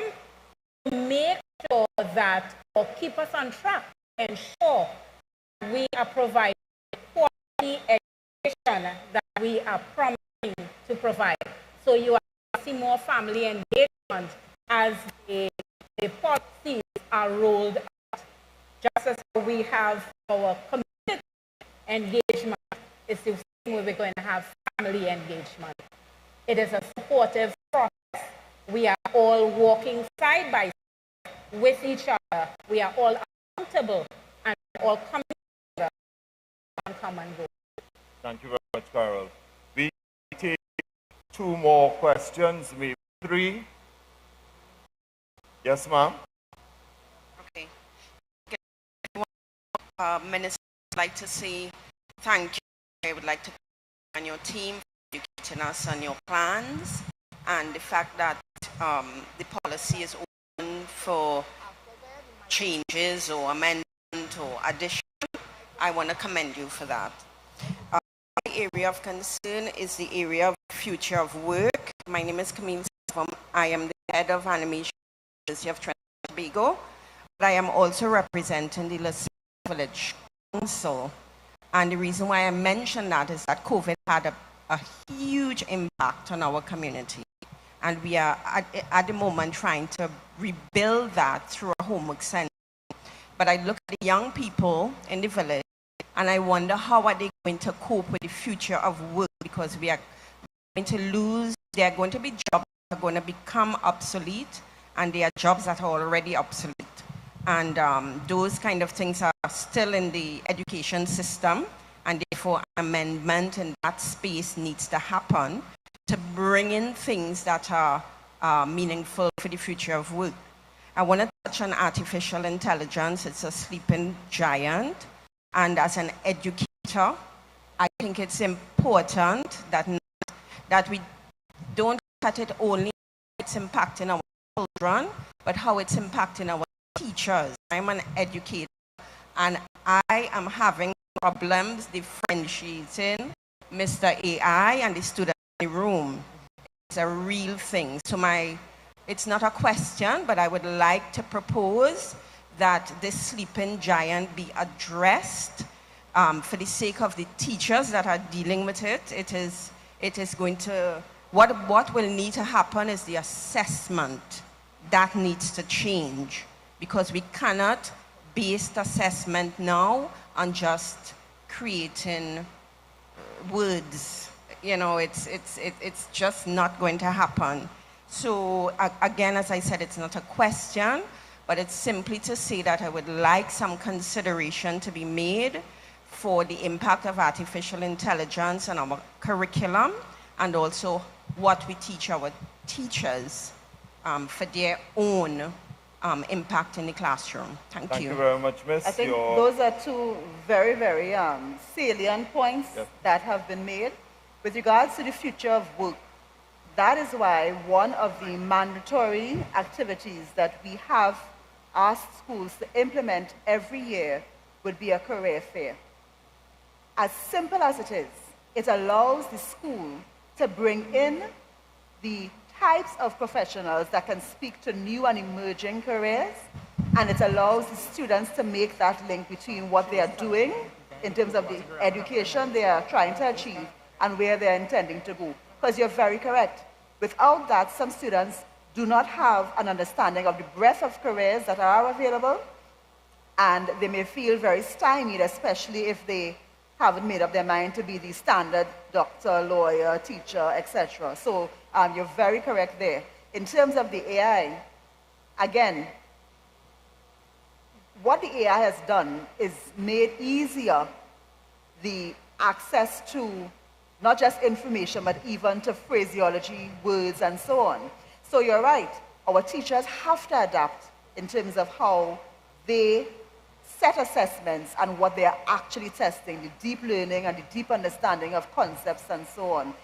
to make sure that, or keep us on track, ensure we are providing quality education that we are promising to provide. So you are seeing more family engagement as the policies are rolled out. Just as we have our community engagement, it's the same way we're going to have family engagement. It is a supportive process. We are all walking side by side with each other. We are all accountable and all coming together on common goal. Thank you very much, Carol. We take 2 more questions, maybe 3. Yes, ma'am. Okay. Minister, I'd like to say thank you. I would like to thank your team for educating us on your plans and the fact that the policy is open for changes or amendment or addition. I want to commend you for that. My area of concern is the area of future of work. My name is Camille Safam. I am the head of animation at the University of Trinidad and Tobago, but I am also representing the Los Village Council. And the reason why I mention that is that COVID had a huge impact on our community. And we are at the moment trying to rebuild that through a homework center. But I look at the young people in the village and I wonder how are they going to cope with the future of work, because we are going to lose, there are going to be jobs that are going to become obsolete, and there are jobs that are already obsolete. And those kind of things are still in the education system, and therefore amendment in that space needs to happen to bring in things that are meaningful for the future of work. I want to touch on artificial intelligence. It's a sleeping giant. And as an educator, I think it's important that we don't look at it only how it's impacting our children, but how it's impacting our teachers. I'm an educator, and I am having problems differentiating Mr. AI and the student in the room. It's a real thing. So it's not a question, but I would like to propose that this sleeping giant be addressed for the sake of the teachers that are dealing with it. It is going to, what will need to happen is the assessment that needs to change, because we cannot base the assessment now on just creating words. You know, it's just not going to happen. So again, as I said, it's not a question, but it's simply to say that I would like some consideration to be made for the impact of artificial intelligence on our curriculum, and also what we teach our teachers for their own impact in the classroom. Thank you. Thank you very much, Miss. I think those are 2 very, very salient points that have been made. With regards to the future of work, that is why one of the mandatory activities that we have asked schools to implement every year would be a career fair. As simple as it allows the school to bring in the types of professionals that can speak to new and emerging careers, and it allows the students to make that link between what they are doing in terms of the education they are trying to achieve and where they're intending to go. Because you're very correct. Without that, some students do not have an understanding of the breadth of careers that are available, and they may feel very stymied, especially if they haven't made up their mind to be the standard doctor, lawyer, teacher, etc. So you're very correct there. In terms of the AI, again, what the AI has done is made easier the access to not just information, but even to phraseology, words, and so on. So you're right, our teachers have to adapt in terms of how they set assessments and what they are actually testing, the deep learning and the deep understanding of concepts and so on.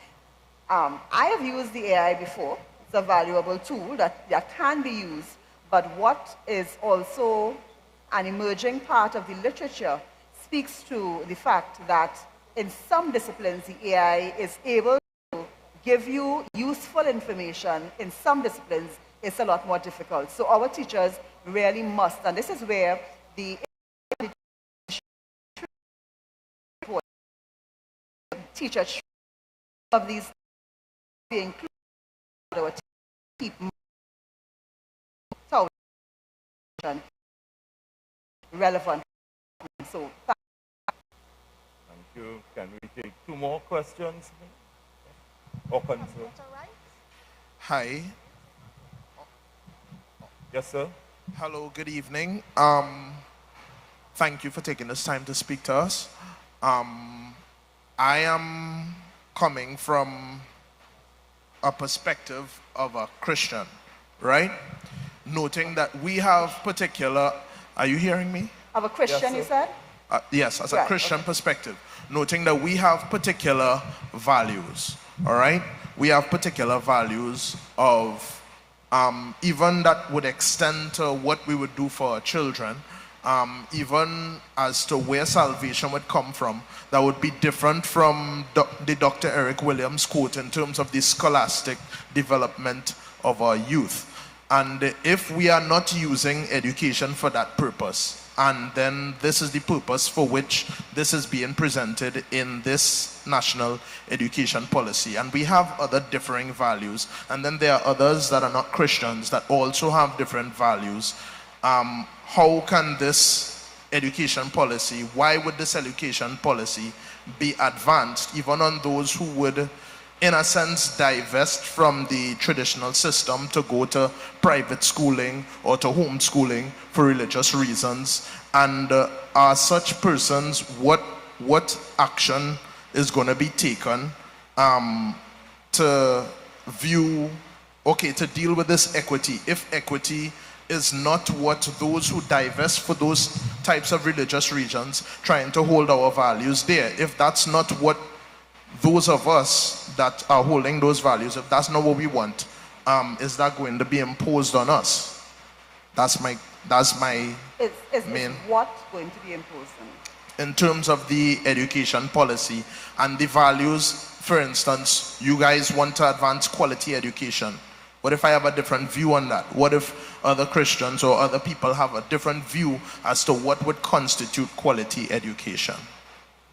I have used the AI before. It's a valuable tool that can be used, but what is also an emerging part of the literature speaks to the fact that in some disciplines, the AI is able to give you useful information. In some disciplines, it's a lot more difficult. So our teachers really must, and this is where the teacher of these being included keep relevant. So thank you. Can we take 2 more questions or concerns? Hi. Yes, sir. Hello, good evening. Thank you for taking this time to speak to us. I am coming from a perspective of a Christian, right? Noting that we have particular, are you hearing me? Of a Christian, yes, you said? Yes, as a Christian perspective. Noting that we have particular values, all right? We have particular values of, even that would extend to what we would do for our children, even as to where salvation would come from, that would be different from the Dr. Eric Williams quote in terms of the scholastic development of our youth. And if we are not using education for that purpose, and then this is the purpose for which this is being presented in this national education policy, and we have other differing values, and then there are others that are not Christians that also have different values, how can this education policy, why would this education policy be advanced even on those who would, in a sense, divest from the traditional system to go to private schooling or to homeschooling for religious reasons? And are such persons, what action is going to be taken to view, okay, to deal with this equity, if equity is not what those who divest for those types of religious regions trying to hold our values there, if that's not what those of us that are holding those values, if that's not what we want, is that going to be imposed on us? That's my main. Is what going to be imposed on us? In terms of the education policy and the values, for instance, you guys want to advance quality education. What if I have a different view on that? What if other Christians or other people have a different view as to what would constitute quality education?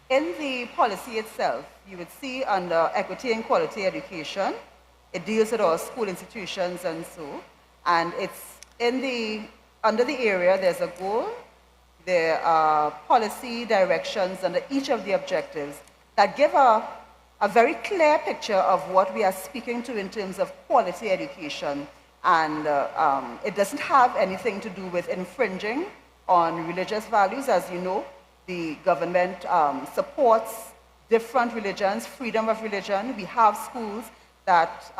In the policy itself, you would see under equity and quality education, it deals with all school institutions and so, and it's under the area, there's a goal, there are policy directions under each of the objectives that give a very clear picture of what we are speaking to in terms of quality education. And it doesn't have anything to do with infringing on religious values. As you know, the government supports different religions, freedom of religion. We have schools that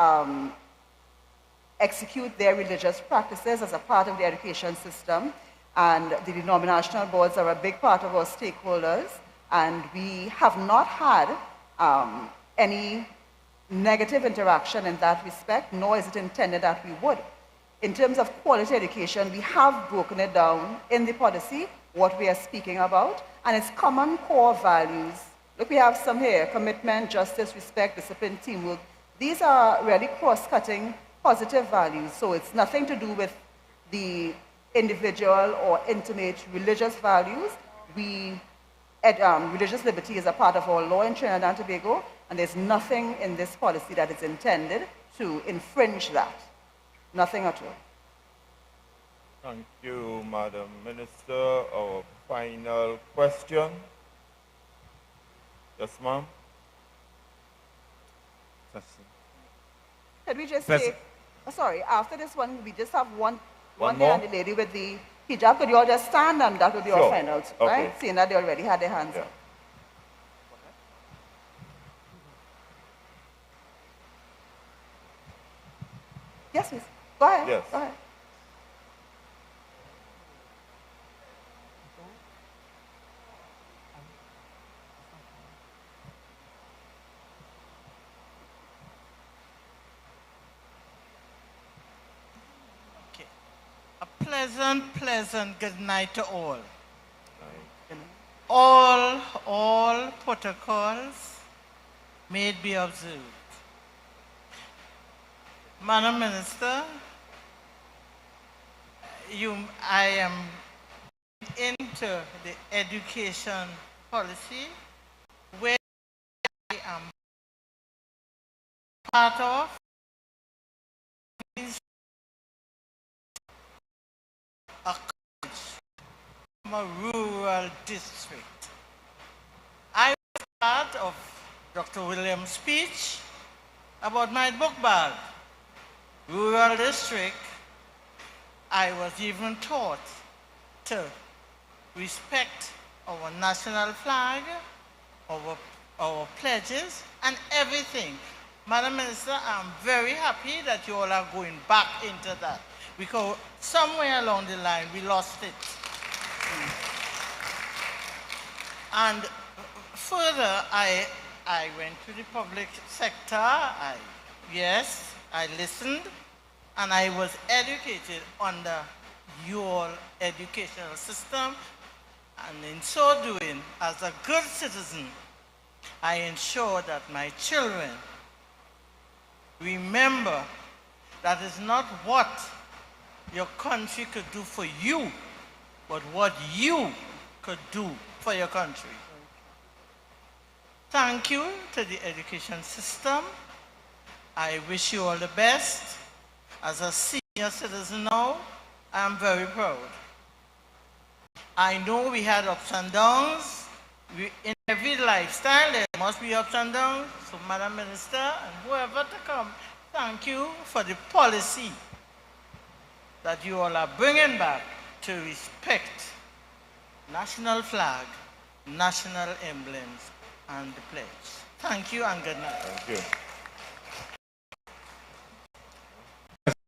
execute their religious practices as a part of the education system. And the denominational boards are a big part of our stakeholders. And we have not had any negative interaction in that respect, nor is it intended that we would. In terms of quality education, we have broken it down in the policy, what we are speaking about, and it's common core values. Look, we have some here: commitment, justice, respect, discipline, teamwork. These are really cross-cutting positive values, so it's nothing to do with the individual or intimate religious values. Religious liberty is a part of our law in Trinidad and Tobago, And there's nothing in this policy that is intended to infringe that. Nothing at all. Thank you, Madam Minister. Our final question. Yes, ma'am. Could we just take, sorry, after this one, we just have one One there, more? and the lady with the hijab. Could you all just stand, and that would be Sure. our final, right? Okay. Seeing that they already had their hands up. Yes, miss. Go ahead. Yes. Go ahead. A pleasant good night to all. All protocols may be observed. Madam Minister, I am into the education policy where I am part of a college from a rural district. I was part of Dr. Williams' speech about my book bag. Rural district, I was even taught to respect our national flag, our pledges, and everything. Madam Minister, I'm very happy that you all are going back into that, because somewhere along the line we lost it. And further, I went to the public sector. Yes, I listened, and I was educated under your educational system. And in so doing, as a good citizen, I ensure that my children remember that is not what your country could do for you, but what you could do for your country. Thank you to the education system. I wish you all the best. As a senior citizen now, I am very proud. I know we had ups and downs. In every lifestyle, there must be ups and downs. So, Madam Minister, and whoever to come, thank you for the policy that you all are bringing back to respect national flag, national emblems, and the pledge. Thank you and good night. Thank you.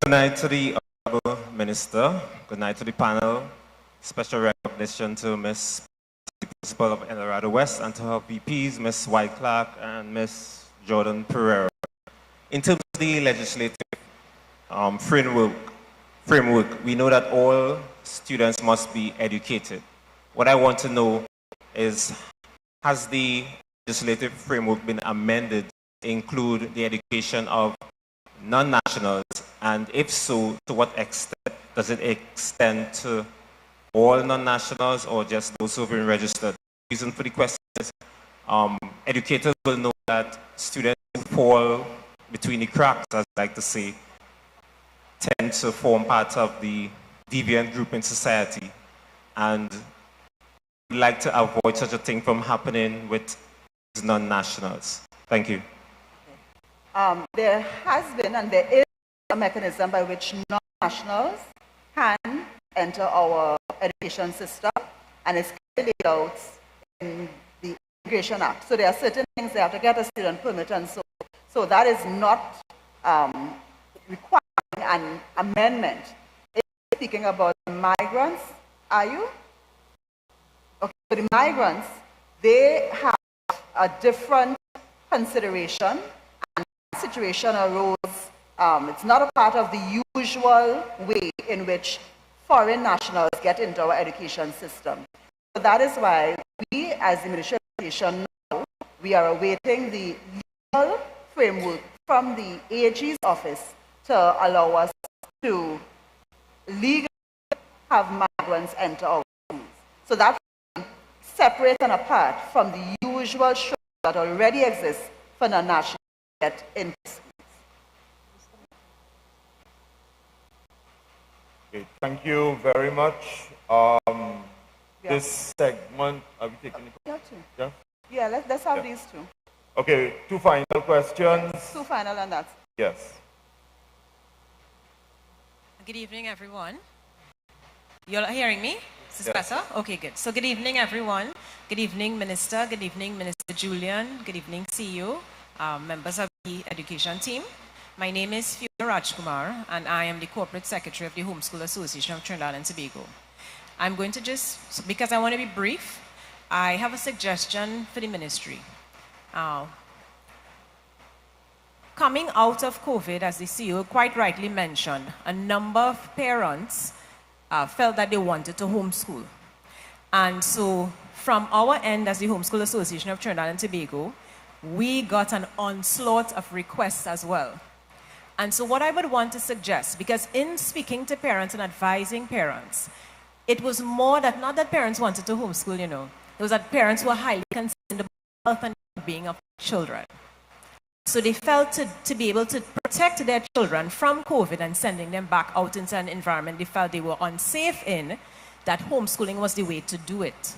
Good night to the Honorable Minister. Good night to the panel. Special recognition to Ms. Principal of Dorado West and to her VPs, Ms. White Clark and Ms. Jordan Pereira. In terms of the legislative framework, we know that all students must be educated. What I want to know is, has the legislative framework been amended to include the education of non-nationals, and if so, to what extent does it extend to all non-nationals or just those who have been registered? The reason for the question is educators will know that students who fall between the cracks, as I like to say, tend to form part of the deviant group in society, and we'd like to avoid such a thing from happening with non-nationals. Thank you. There has been and there is a mechanism by which non-nationals can enter our education system, and it's laid out in the Immigration Act. So there are certain things they have to get a student permit, and so that is not requiring an amendment. If you're speaking about migrants, are you? Okay, so the migrants, they have a different consideration, and the situation arose, it's not a part of the usual way in which foreign nationals get into our education system. So that is why we, as the Ministry of Education now, we are awaiting the legal framework from the AG's office to allow us to legally have migrants enter our schools. So that's separate and apart from the usual structure that already exists for for the national yet in. Okay, thank you very much. This segment, are we taking it? Yeah? Yeah, let's have these two. Okay, two final questions. Two final and that's. Yes. Good evening, everyone. You're hearing me? Is this Yes. better? Okay, good. So good evening, everyone. Good evening, Minister. Good evening, Minister Julian. Good evening, CEO, members of the education team. My name is Fiona Rajkumar, and I am the Corporate Secretary of the Homeschool Association of Trinidad and Tobago. I'm going to just, because I want to be brief, I have a suggestion for the ministry. Coming out of COVID, as the CEO quite rightly mentioned, a number of parents felt that they wanted to homeschool. And so from our end as the Homeschool Association of Trinidad and Tobago, we got an onslaught of requests as well. And so what I would want to suggest, because in speaking to parents and advising parents, it was more that not that parents wanted to homeschool, you know, it was that parents were highly concerned about the health and well-being of children. So they felt to be able to protect their children from COVID and sending them back out into an environment they felt they were unsafe in, that homeschooling was the way to do it.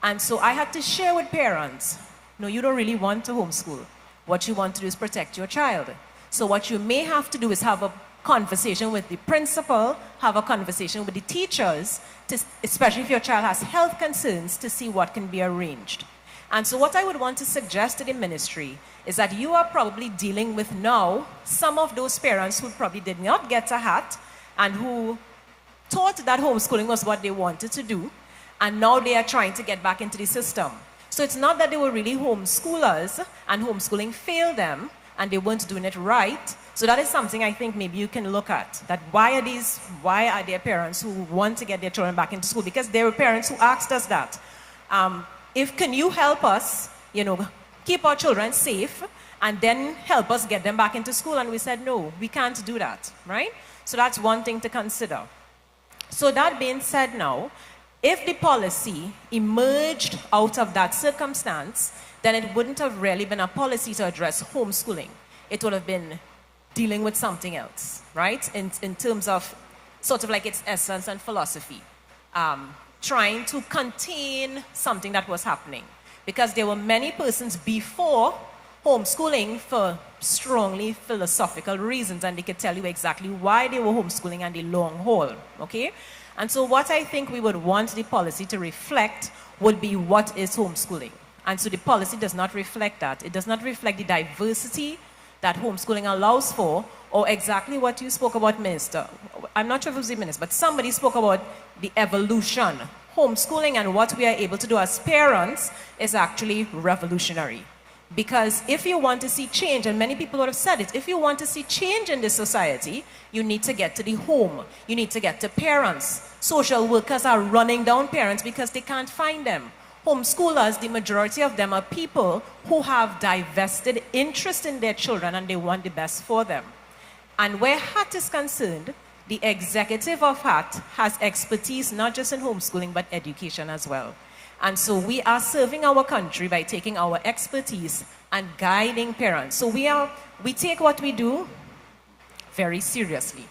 And so I had to share with parents, no, you don't really want to homeschool. What you want to do is protect your child. So what you may have to do is have a conversation with the principal, have a conversation with the teachers, especially if your child has health concerns, to see what can be arranged. And so what I would want to suggest to the ministry is that you are probably dealing with now some of those parents who probably did not get a hat and who thought that homeschooling was what they wanted to do, and now they are trying to get back into the system. So it's not that they were really homeschoolers and homeschooling failed them and they weren't doing it right. So that is something I think maybe you can look at, that why are there parents who want to get their children back into school? Because there were parents who asked us that. Can you help us, you know, keep our children safe and then help us get them back into school? And we said, no, we can't do that, right? So that's one thing to consider. So that being said now, if the policy emerged out of that circumstance, then it wouldn't have really been a policy to address homeschooling. It would have been dealing with something else, right? In terms of sort of like its essence and philosophy. Trying to contain something that was happening. Because there were many persons before homeschooling for strongly philosophical reasons, and they could tell you exactly why they were homeschooling and the long haul, okay? And so what I think we would want the policy to reflect would be what is homeschooling. And so the policy does not reflect that. It does not reflect the diversity that homeschooling allows for, or exactly what you spoke about, Minister. I'm not sure if it was the Minister, but somebody spoke about the evolution. Homeschooling and what we are able to do as parents is actually revolutionary. Because if you want to see change, and many people would have said it, if you want to see change in this society, you need to get to the home. You need to get to parents. Social workers are running down parents because they can't find them. Homeschoolers, the majority of them are people who have divested interest in their children and they want the best for them. And where HAT is concerned, the executive of HAT has expertise not just in homeschooling but education as well. And so we are serving our country by taking our expertise and guiding parents. So we take what we do very seriously,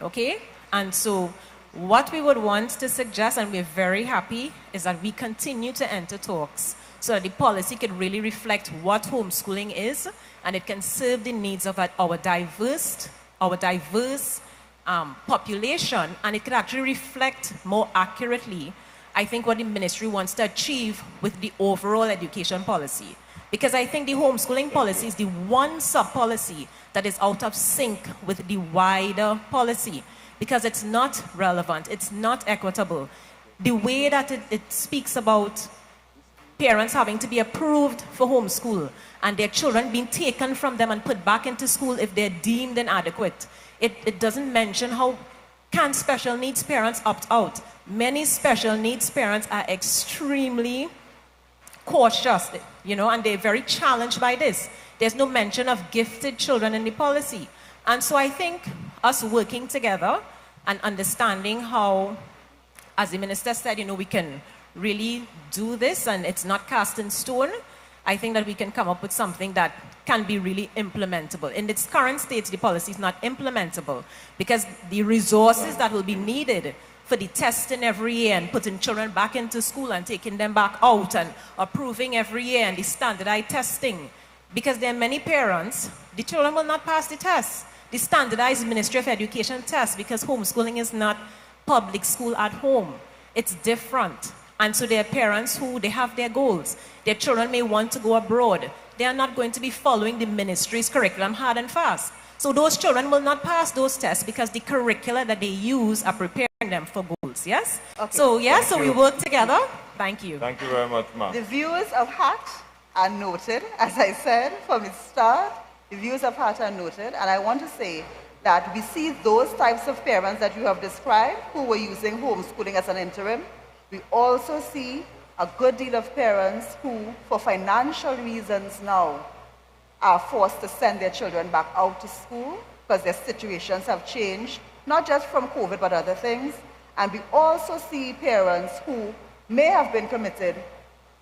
okay? And so what we would want to suggest, and we're very happy, is that we continue to enter talks so that the policy could really reflect what homeschooling is, and it can serve the needs of our diverse population, and it could actually reflect more accurately, I think, what the ministry wants to achieve with the overall education policy. Because I think the homeschooling policy is the one sub-policy that is out of sync with the wider policy. Because it's not relevant, it's not equitable. The way that it speaks about parents having to be approved for homeschool and their children being taken from them and put back into school if they're deemed inadequate. It doesn't mention how can special needs parents opt out. Many special needs parents are extremely cautious, you know, and they're very challenged by this. There's no mention of gifted children in the policy. And so I think us working together and understanding how, as the minister said, you know, we can really do this and it's not cast in stone, I think that we can come up with something that can be really implementable. In its current state, the policy is not implementable because the resources that will be needed for the testing every year and putting children back into school and taking them back out and approving every year and the standardized testing, because there are many parents, the children will not pass the test, the standardized Ministry of Education test, because homeschooling is not public school at home. It's different. And so there are parents who, they have their goals. Their children may want to go abroad. They are not going to be following the ministry's curriculum hard and fast. So those children will not pass those tests because the curricula that they use are preparing them for goals, yes? Okay. So, yes, so we work together. Thank you. Thank you very much, ma'am. The views of HAT are noted, as I said from the start. The views of HAT are noted, and I want to say that we see those types of parents that you have described who were using homeschooling as an interim. We also see a good deal of parents who, for financial reasons now, are forced to send their children back out to school because their situations have changed, not just from COVID, but other things. And we also see parents who may have been committed,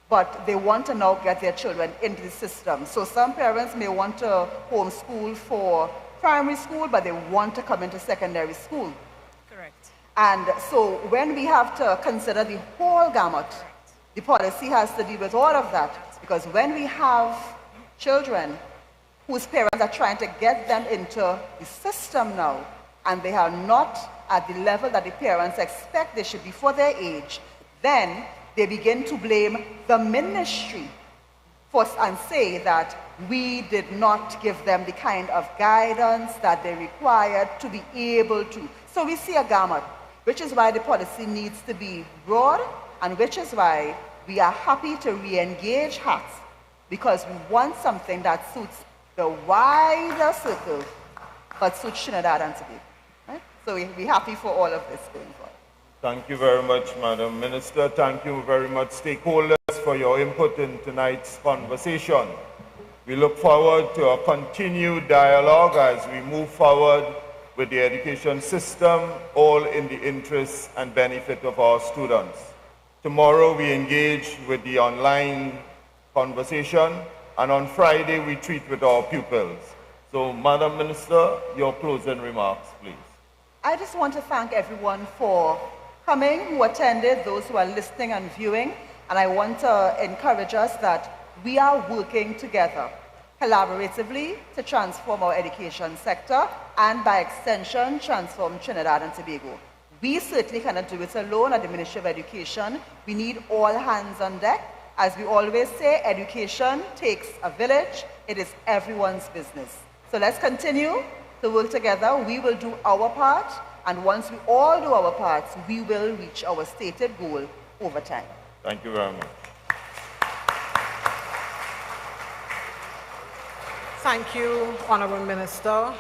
but they want to now get their children into the system. So some parents may want to homeschool for primary school, but they want to come into secondary school. Correct. And so when we have to consider the whole gamut, the policy has to deal with all of that. Because when we have children whose parents are trying to get them into the system now, and they are not at the level that the parents expect they should be for their age, then they begin to blame the ministry and say that we did not give them the kind of guidance that they required to be able to. So we see a gamut, which is why the policy needs to be broad, and which is why we are happy to re-engage HATS, because we want something that suits the wider circle, but suits Trinidad and Tobago. Right? So we're happy for all of this going forward. Thank you very much, Madam Minister. Thank you very much, stakeholders, for your input in tonight's conversation. We look forward to a continued dialogue as we move forward with the education system, all in the interest and benefit of our students. Tomorrow we engage with the online conversation, and on Friday we treat with our pupils. So, Madam Minister, your closing remarks, please. I just want to thank everyone for coming, who attended, those who are listening and viewing, and I want to encourage us that we are working together collaboratively to transform our education sector and, by extension, transform Trinidad and Tobago. We certainly cannot do it alone at the Ministry of Education. We need all hands on deck. As we always say, education takes a village. It is everyone's business. So let's continue to work together. We will do our part, and once we all do our parts, we will reach our stated goal over time. Thank you very much. Thank you, Honorable Minister.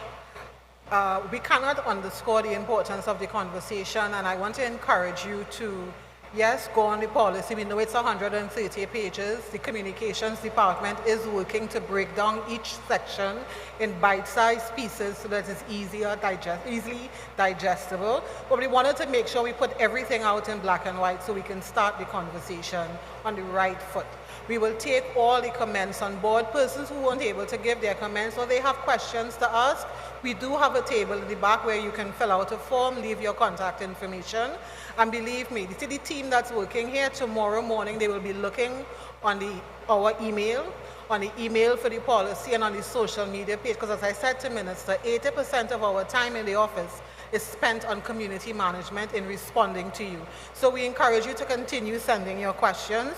We cannot underscore the importance of the conversation, and I want to encourage you to, yes, go on the policy. We know it's 130 pages. The communications department is working to break down each section in bite-sized pieces so that it's easily digestible. But we wanted to make sure we put everything out in black and white so we can start the conversation on the right foot. We will take all the comments on board. Persons who weren't able to give their comments or they have questions to ask, we do have a table in the back where you can fill out a form, leave your contact information. And believe me, the team that's working here, tomorrow morning they will be looking on our email, on the email for the policy and on the social media page, because as I said to Minister, 80% of our time in the office is spent on community management in responding to you. So we encourage you to continue sending your questions.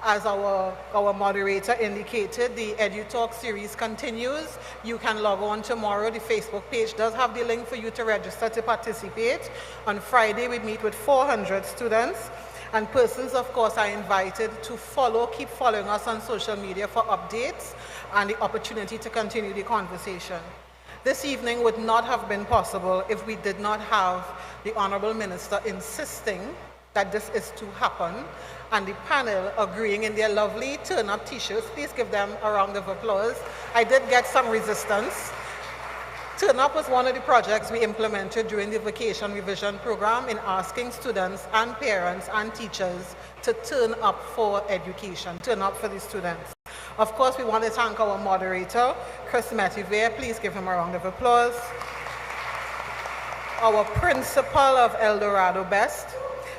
As our moderator indicated, the EdU Talk series continues. You can log on tomorrow. The Facebook page does have the link for you to register to participate. On Friday, we meet with 400 students. And persons, of course, are invited to keep following us on social media for updates and the opportunity to continue the conversation. This evening would not have been possible if we did not have the Honorable Minister insisting that this is to happen, and the panel agreeing in their lovely turn-up t-shirts. Please give them a round of applause. I did get some resistance. Turn-up was one of the projects we implemented during the vacation revision program in asking students and parents and teachers to turn up for education, turn up for the students. Of course, we want to thank our moderator, Chris Metivier. Please give him a round of applause. Our principal of El Dorado Best,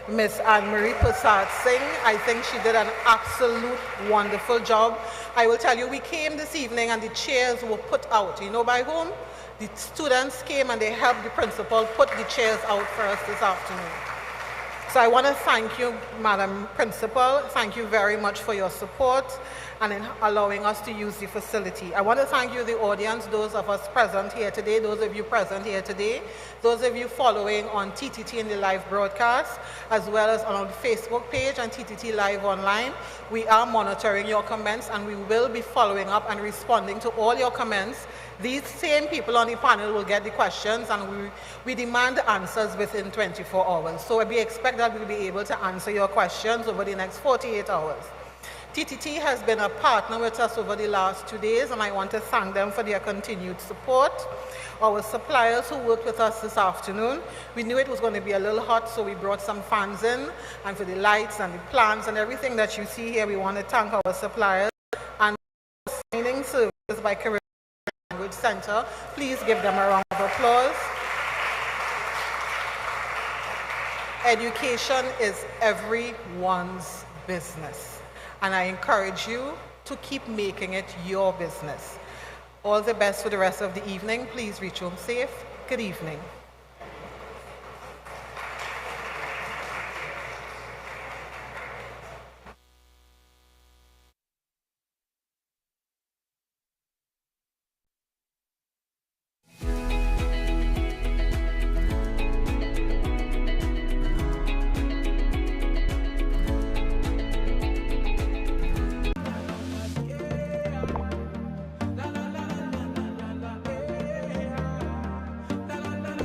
Miss Anne-Marie Prasad Singh. I think she did an absolute wonderful job. I will tell you, we came this evening and the chairs were put out. You know by whom? The students came and they helped the principal put the chairs out for us this afternoon. So I want to thank you, Madam Principal. Thank you very much for your support and in allowing us to use the facility. I want to thank you, the audience, those of us present here today, those of you present here today, those of you following on TTT in the live broadcast, as well as on our Facebook page and TTT Live Online. We are monitoring your comments and we will be following up and responding to all your comments. These same people on the panel will get the questions and we demand the answers within 24 hours. So we expect that we'll be able to answer your questions over the next 48 hours. TTT has been a partner with us over the last 2 days and I want to thank them for their continued support. Our suppliers who worked with us this afternoon, we knew it was going to be a little hot, so we brought some fans in, and for the lights and the plants and everything that you see here, we want to thank our suppliers. And signing services by Caribbean Language Center. Please give them a round of applause. Education is everyone's business, and I encourage you to keep making it your business. All the best for the rest of the evening. Please reach home safe. Good evening.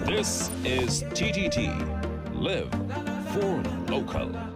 This is TTT. Live for local.